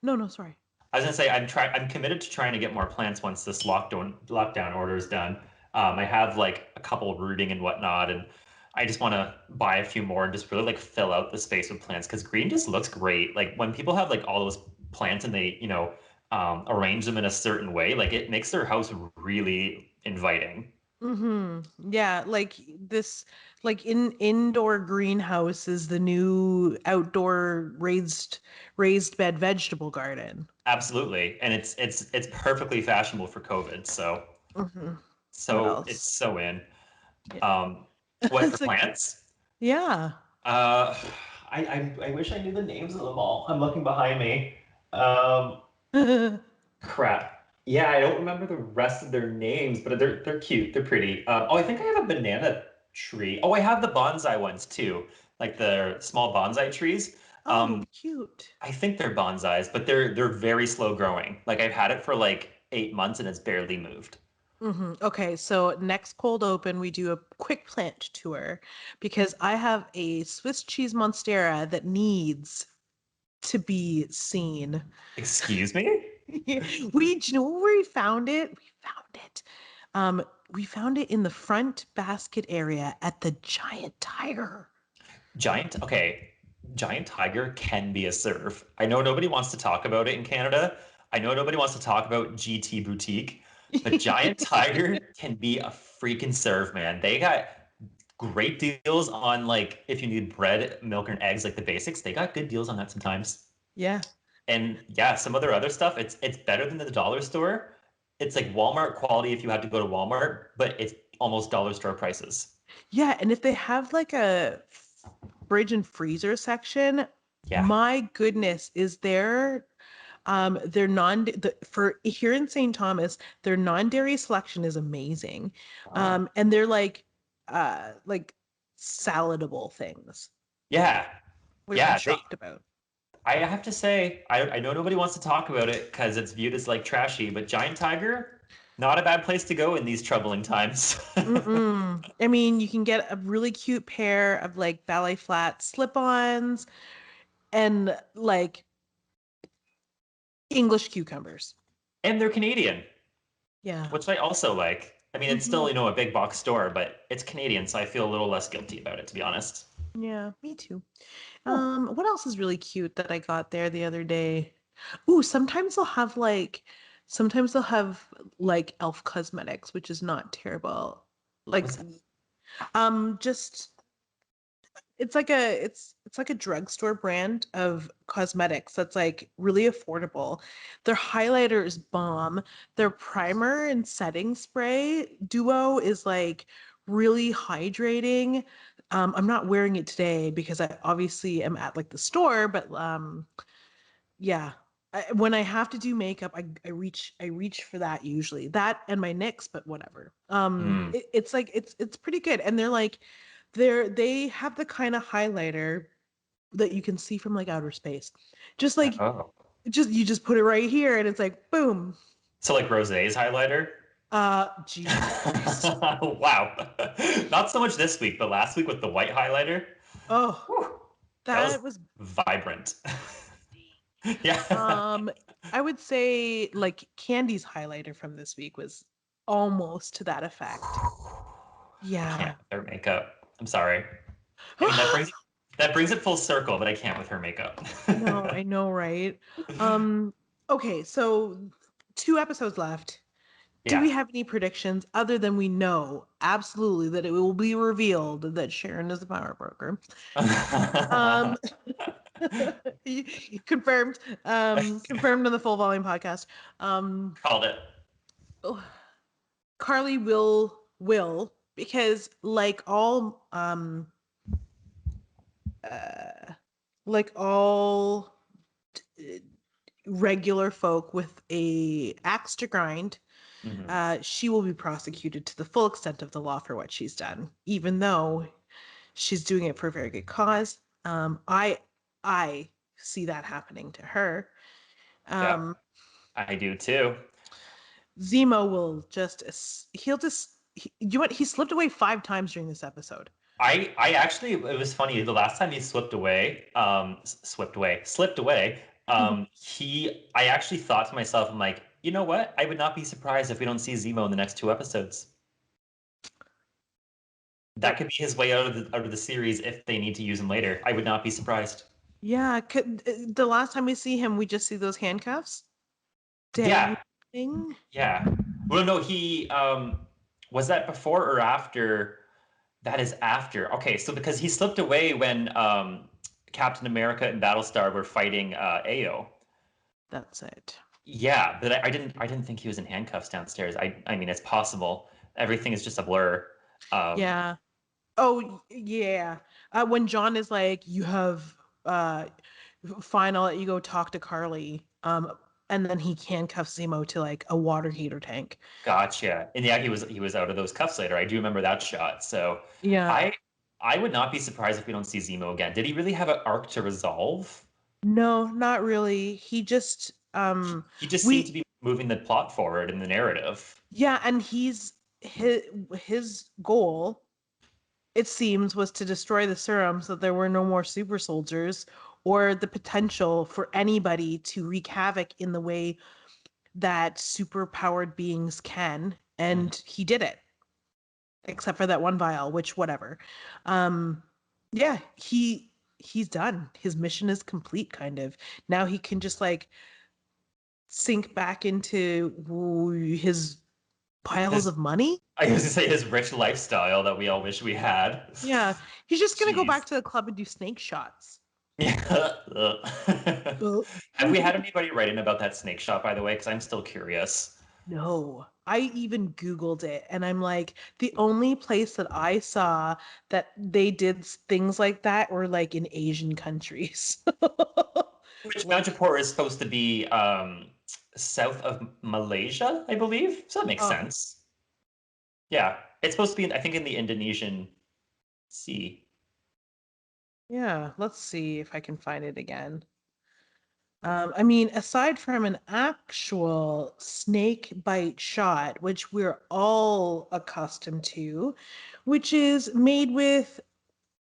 S2: no, no, sorry.
S1: I was gonna say I'm committed to trying to get more plants once this lockdown order is done. I have like a couple rooting and whatnot, and I just want to buy a few more and just really like fill out the space with plants because green just looks great. Like when people have like all those plants and they arrange them in a certain way, like it makes their house really inviting.
S2: Yeah, like this, like indoor greenhouse is the new outdoor raised bed vegetable garden.
S1: Absolutely, and it's perfectly fashionable for COVID. So
S2: hmm What
S1: so it's
S2: else?
S1: so in.
S2: Yeah.
S1: What for
S2: It's like,
S1: plants?
S2: yeah.
S1: Uh, I wish I knew the names of them all. I'm looking behind me. Um, Crap. Yeah, I don't remember the rest of their names, but they're cute. They're pretty. I think I have a banana tree. Oh, I have the bonsai ones too, like the small bonsai trees.
S2: Oh,
S1: Um,
S2: cute.
S1: I think they're bonsais, but they're very slow growing. Like I've had it for like 8 months and it's barely moved.
S2: Okay, so next cold open, we do a quick plant tour because I have a Swiss cheese monstera that needs to be seen.
S1: Excuse me?
S2: Do you know where we found it? We found it. We found it in the front basket area at the Giant Tiger.
S1: Okay, giant tiger can be a serve. I know nobody wants to talk about it in Canada. I know nobody wants to talk about GT Boutique, but giant tiger can be a freaking serve, man. They got great deals on like if you need bread, milk, and eggs, like the basics. They got good deals on that sometimes.
S2: Yeah.
S1: And yeah, some other stuff. It's better than the dollar store. It's like Walmart quality if you had to go to Walmart, but it's almost dollar store prices.
S2: Yeah, and if they have like a fridge and freezer section,
S1: Yeah.
S2: my goodness, is there their for here in St. Thomas, their non-dairy selection is amazing.
S1: Oh.
S2: And they're like saladable things,
S1: Yeah.
S2: which I'm
S1: Yeah, they
S2: shocked about.
S1: I have to say, I know nobody wants to talk about it because it's viewed as like trashy, but Giant Tiger, not a bad place to go in these troubling times.
S2: I mean, you can get a really cute pair of like ballet flat slip-ons and like English cucumbers.
S1: And they're Canadian,
S2: Yeah.
S1: which I also like. I mean, it's
S2: hmm
S1: still, a big box store, but it's Canadian, so I feel a little less guilty about it, to be honest.
S2: Yeah, me too.
S1: Oh,
S2: What else is really cute that I got there the other day? Ooh, sometimes they'll have like elf cosmetics, which is not terrible. Like,
S1: what's that?
S2: just it's like a drugstore brand of cosmetics that's like really affordable. Their highlighter is bomb. Their primer and setting spray duo is like really hydrating. I'm not wearing it today because I obviously am at like the store, but yeah. When I have to do makeup, I reach for that usually. That and my NYX, but whatever. It's like it's pretty good. And they have the kind of highlighter that you can see from like outer space. Just like
S1: Oh.
S2: you just put it right here and it's like boom.
S1: So like Rosé's highlighter?
S2: Jesus Christ.
S1: Wow. Not so much this week, but last week with the white highlighter.
S2: Oh,
S1: Whew, that was
S2: that was
S1: vibrant. Yeah.
S2: I would say like Candy's highlighter from this week was almost to that effect.
S1: I
S2: Yeah.
S1: can't with her makeup. I'm sorry. I mean that brings it full circle, but I can't with her makeup.
S2: No, I know, right? Um, okay, so 2 episodes left. Do
S1: Yeah.
S2: we have any predictions other than we know absolutely that it will be revealed that Sharon is the power broker? Um, confirmed. Confirmed on the Full Volume podcast.
S1: Called it.
S2: Oh, Carly will because uh like all regular folk with a axe to grind,
S1: Mhm.
S2: she will be prosecuted to the full extent of the law for what she's done, even though she's doing it for a very good cause. I see that happening to her.
S1: Yeah,
S2: Um,
S1: I do too.
S2: Zemo will he'll just you know what, he slipped away 5 times during this episode.
S1: I actually it was funny the last time he slipped away. I actually thought to myself, I'm like, you know what? I would not be surprised if we don't see Zemo in the next 2 episodes. That could be his way out of the series if they need to use him later. I would not be surprised.
S2: Yeah, the last time we see him, we just see those handcuffs
S1: Yeah,
S2: dangling.
S1: yeah. Well, no, he was that before or after? That is after. Okay, so because he slipped away when Captain America and Battlestar were fighting Ao.
S2: That's it.
S1: Yeah, but I didn't think he was in handcuffs downstairs. I mean, it's possible. Everything is just a blur. Um,
S2: Yeah. Oh, yeah. When John is like, "You have fine, I'll let you go talk to Carly." And then he handcuffs Zemo to like a water heater tank.
S1: gotcha. And yeah, he was out of those cuffs later. I do remember that shot. So
S2: Yeah.
S1: I I would not be surprised if we don't see Zemo again. Did he really have an arc to resolve?
S2: No, not really.
S1: He just seemed to
S2: We
S1: be moving the plot forward in the narrative.
S2: yeah, and his goal, it seems, was to destroy the serum so that there were no more super soldiers or the potential for anybody to wreak havoc in the way that super powered beings can.
S1: Mhm.
S2: And he did it, except for that one vial, which whatever. Um, yeah, he's done. His mission is complete, kind of. Now he can just like sink back into his piles
S1: His
S2: of money.
S1: I was gonna say his rich lifestyle that we all wish we had.
S2: Yeah, he's just gonna go
S1: Jeez.
S2: back to the club and do snake shots.
S1: Yeah.
S2: Uh,
S1: Have we had anybody write in about that snake shot, by the way? Because I'm still curious.
S2: No, I even Googled it and I'm like, the only place that I saw that they did things like that were like in Asian countries.
S1: Which
S2: Like,
S1: Manjapur is supposed to be south of Malaysia, I believe. So that makes
S2: oh,
S1: sense. Yeah. It's supposed to be, I think, in the Indonesian Sea.
S2: yeah, let's see if I can find it again. I mean, aside from an actual snake bite shot, which we're all accustomed to, which is made with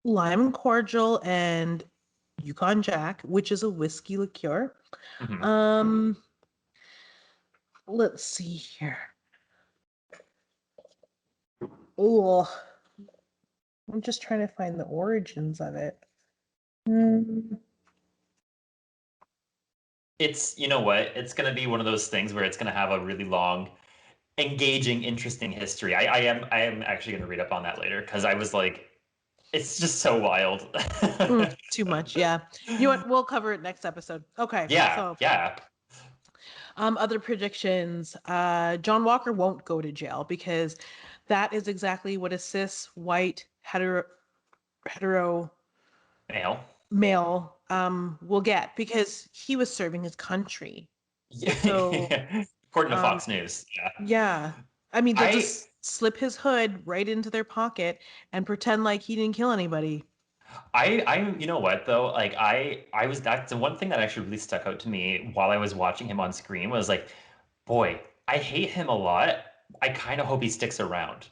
S2: lime cordial and Yukon Jack, which is a whiskey liqueur.
S1: Mhm.
S2: Um, let's see here. Oh, I'm just trying to find the origins of it. Hmm.
S1: It's, you know what? It's going to be one of those things where it's going to have a really long, engaging, interesting history. I am actually going to read up on that later because I was like, it's just so wild.
S2: Too much, yeah. You know what? We'll cover it next episode. Okay,
S1: Yeah,
S2: so
S1: yeah.
S2: Other predictions. John Walker won't go to jail because that is exactly what a cis white hetero
S1: Male.
S2: male will get because he was serving his country. So
S1: Yeah. According to
S2: um
S1: Fox News. Yeah.
S2: yeah. I mean they'll
S1: I
S2: just slip his hood right into their pocket and pretend like he didn't kill anybody.
S1: you know what though? Like I was that's the one thing that actually really stuck out to me while I was watching him on screen was like, boy, I hate him a lot. I kind of hope he sticks around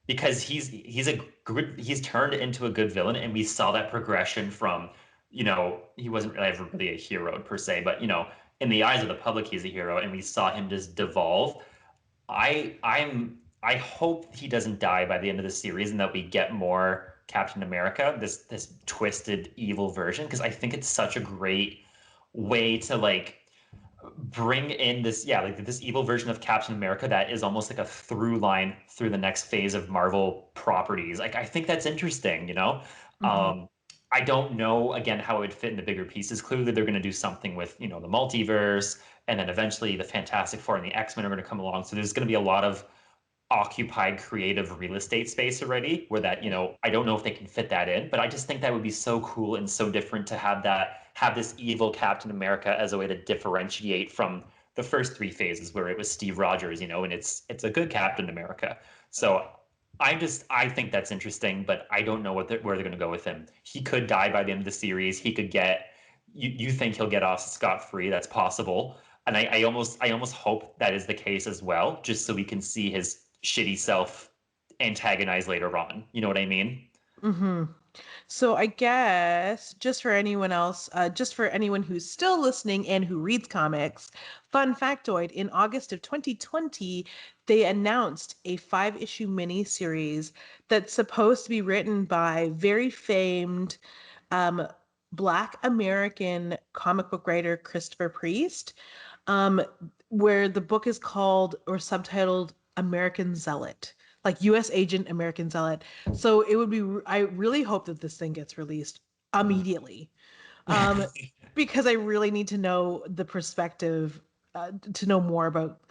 S1: because he's turned into a good villain, and we saw that progression from, he wasn't ever really a hero per se, but in the eyes of the public, he's a hero, and we saw him just devolve. I hope he doesn't die by the end of the series and that we get more Captain America, this twisted evil version, because I think it's such a great way to like bring in this, yeah, like this evil version of Captain America that is almost like a through line through the next phase of Marvel properties. Like I think that's interesting.
S2: Mhm.
S1: I don't know again how it would fit into bigger pieces. Clearly they're going to do something with, the multiverse, and then eventually the Fantastic Four and the X-Men are going to come along. So there's going to be a lot of occupied creative real estate space already where that, I don't know if they can fit that in, but I just think that would be so cool and so different to have this evil Captain America as a way to differentiate from the first three phases where it was Steve Rogers, and it's a good Captain America. So I think that's interesting, but I don't know where they're going to go with him. He could die by the end of the series. He could get, you think he'll get off scot-free. That's possible. And I almost hope that is the case as well, just so we can see his shitty self antagonized later on. You know what I mean?
S2: Mhm. So I guess just for anyone who's still listening and who reads comics, fun factoid, in August of 2020, they announced a 5-issue miniseries that's supposed to be written by very famed um, Black American comic book writer Christopher Priest, um, where the book is called or subtitled American Zealot, like U.S. Agent American Zealot. So it would be, I really hope that this thing gets released immediately, um, because I really need to know the perspective, to know more about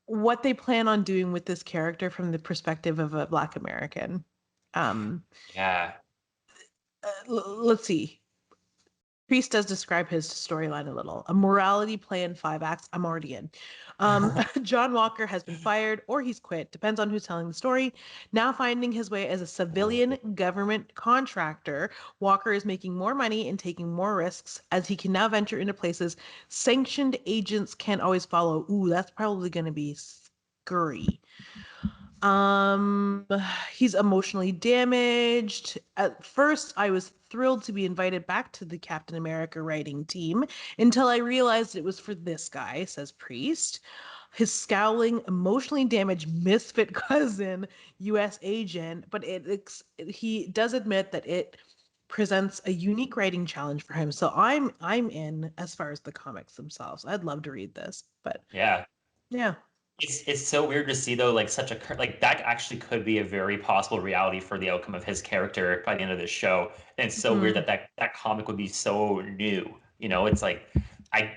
S2: what they plan on doing with this character from the perspective of a Black American. Um,
S1: Yeah.
S2: let's see. Priest does describe his storyline a little. A morality play in 5 acts. I'm already in. John Walker has been fired or he's quit, depends on who's telling the story. Now finding his way as a civilian government contractor, Walker is making more money and taking more risks as he can now venture into places sanctioned agents can't always follow. Ooh, that's probably going to be scurry. Um, he's emotionally damaged. At first, I was thrilled to be invited back to the Captain America writing team until I realized it was for this guy, says Priest. His scowling, emotionally damaged misfit cousin, U.S. agent, but he does admit that it presents a unique writing challenge for him. So I'm in as far as the comics themselves. I'd love to read this, but
S1: Yeah.
S2: yeah.
S1: It's so weird to see though, like like that actually could be a very possible reality for the outcome of his character by the end of this show. And it's so weird
S2: Mhm.
S1: that comic would be so new. It's like I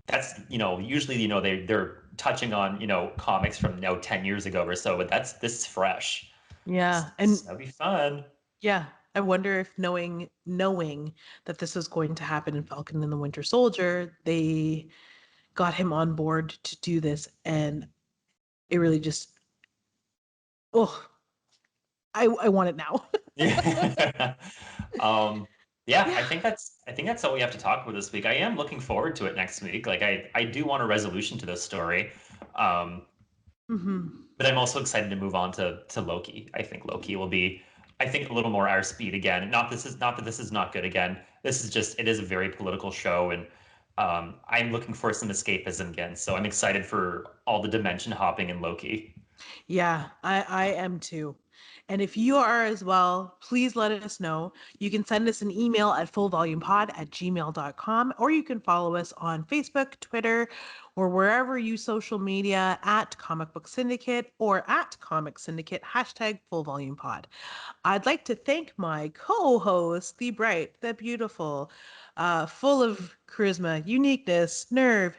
S1: that's usually they're touching on comics from 10 years ago or so, but this is fresh.
S2: Yeah,
S1: That'd be fun.
S2: yeah, I wonder if knowing that this was going to happen in Falcon and the Winter Soldier, they got him on board to do this, and it really just, oh, I want it now.
S1: Yeah. um, yeah,
S2: Yeah.
S1: I think that's all we have to talk about this week. I am looking forward to it next week. Like I do want a resolution to this story. Um,
S2: Hmm.
S1: but I'm also excited to move on to Loki. I think Loki will be, I think, a little more our speed again. Not that this is not good again. This is just, it is a very political show, and I'm looking for some escapism again. So I'm excited for all the dimension hopping in Loki.
S2: Yeah, I am too. And if you are as well, please let us know. You can send us an email at fullvolumepod@gmail.com, or you can follow us on Facebook, Twitter, or wherever you social media at Comic Book Syndicate or at Comic Syndicate, #fullvolumepod. I'd like to thank my co-host, the bright, the beautiful, full of charisma, uniqueness, nerve,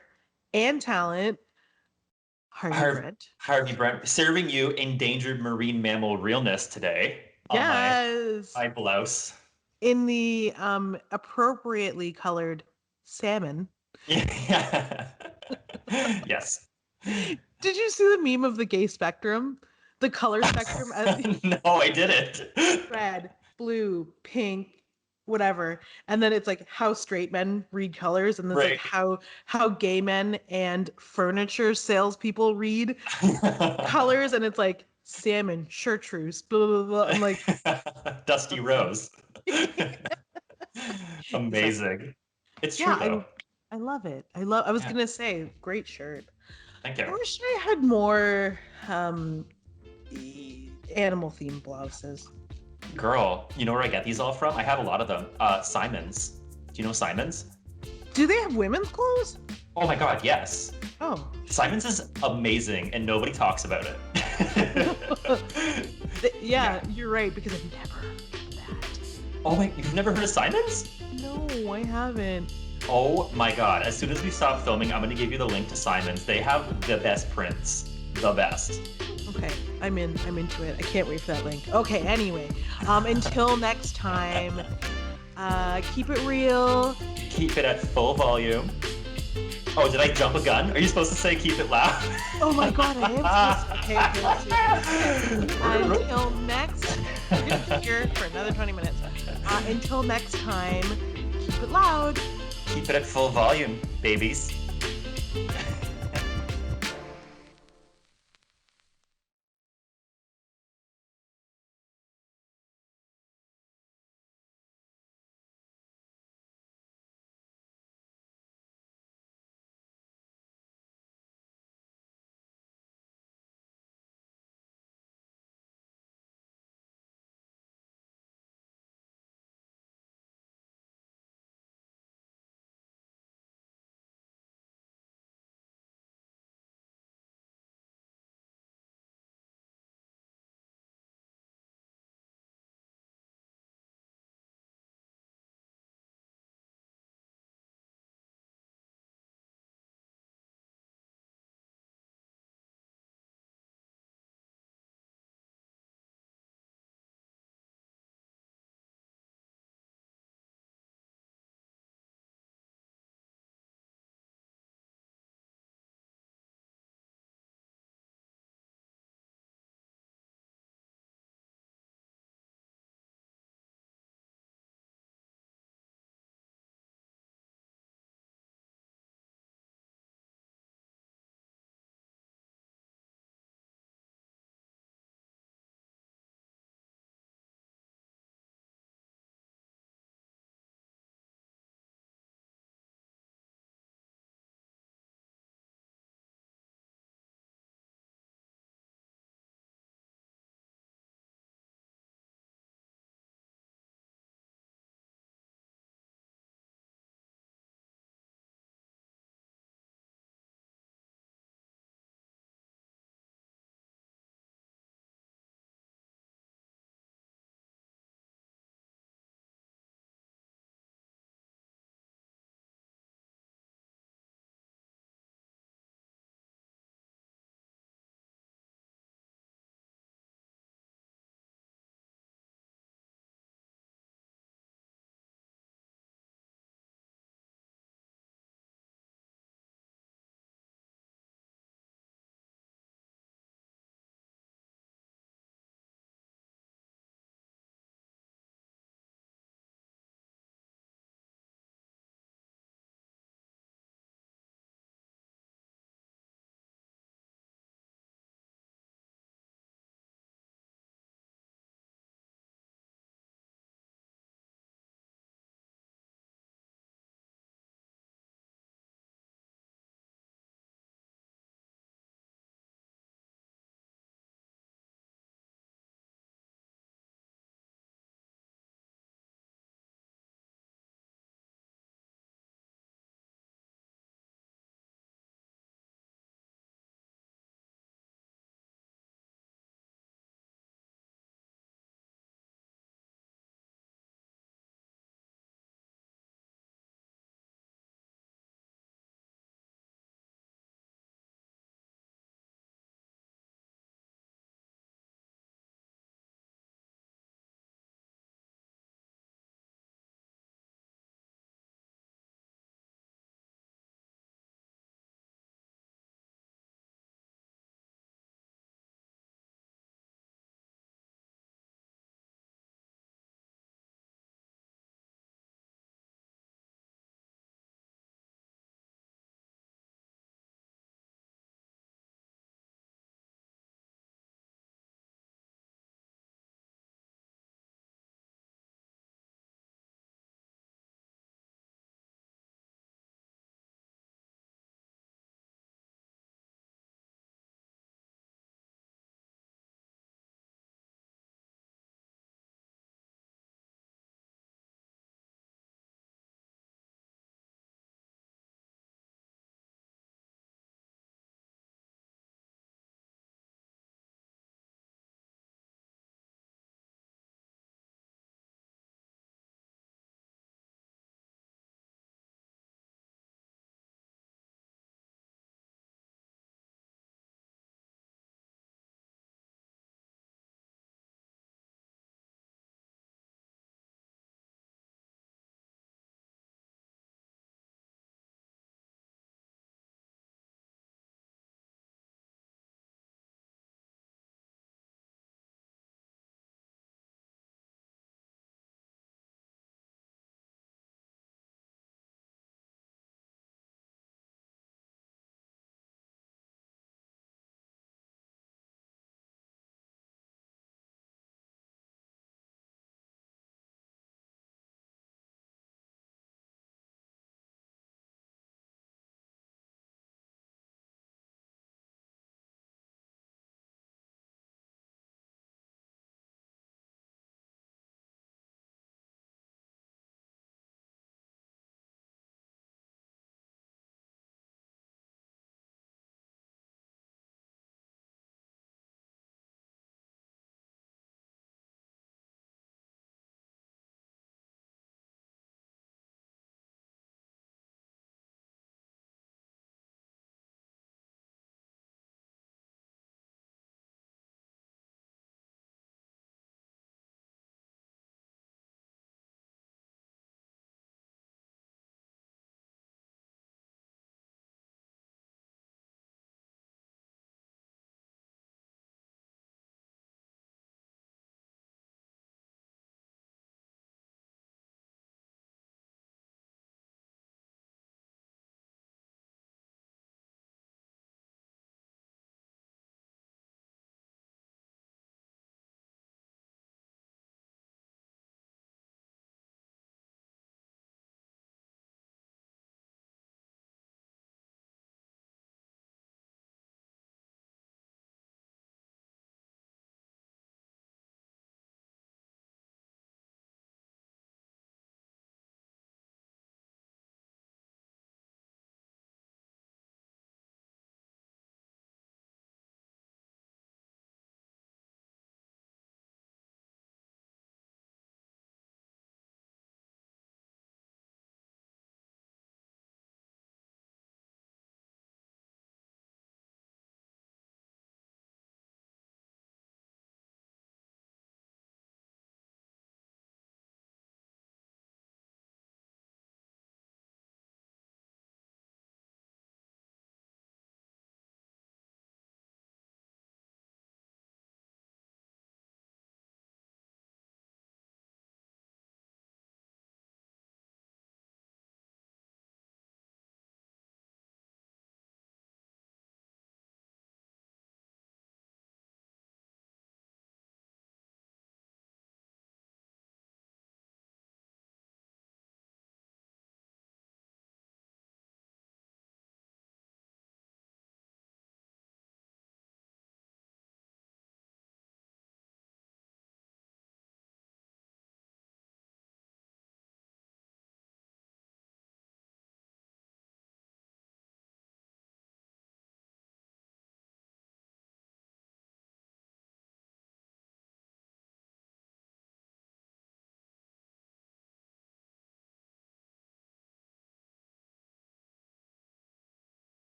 S2: and talent, Harvey Brent.
S1: Harvey Brent, serving you endangered marine mammal realness today on
S2: Yes.
S1: my blouse.
S2: In the appropriately colored salmon.
S1: Yeah. Yes.
S2: Did you see the meme of the gay spectrum? The color spectrum?
S1: No, I didn't.
S2: Red, blue, pink, whatever. And then it's like how straight men read colors, and then it's like how gay men and furniture salespeople read colors, and it's like salmon, chartreuse, blah blah blah. I'm like
S1: Dusty Rose. Amazing. It's true though.
S2: I love it. I was gonna say, great shirt.
S1: Thank you.
S2: I wish I had more animal themed blouses.
S1: Girl, you know where I get these all from? I have a lot of them. Simon's. Do you know Simon's?
S2: Do they have women's clothes?
S1: Oh my god, yes.
S2: Oh.
S1: Simon's is amazing and nobody talks about it.
S2: Yeah, you're right, because I've never heard of that.
S1: Oh my, you've never heard of Simon's?
S2: No, I haven't.
S1: Oh my god, as soon as we stop filming, I'm gonna give you the link to Simon's. They have the best prints. The best.
S2: Okay, I'm into it. I can't wait for that link. Okay, anyway, until next time, keep it real.
S1: Keep it at full volume. Oh, did I jump a gun? Are you supposed to say keep it loud?
S2: Oh my god, I am supposed to. Okay. Until next, we're gonna be here for another 20 minutes. Until next time, keep it loud.
S1: Keep it at full volume, babies.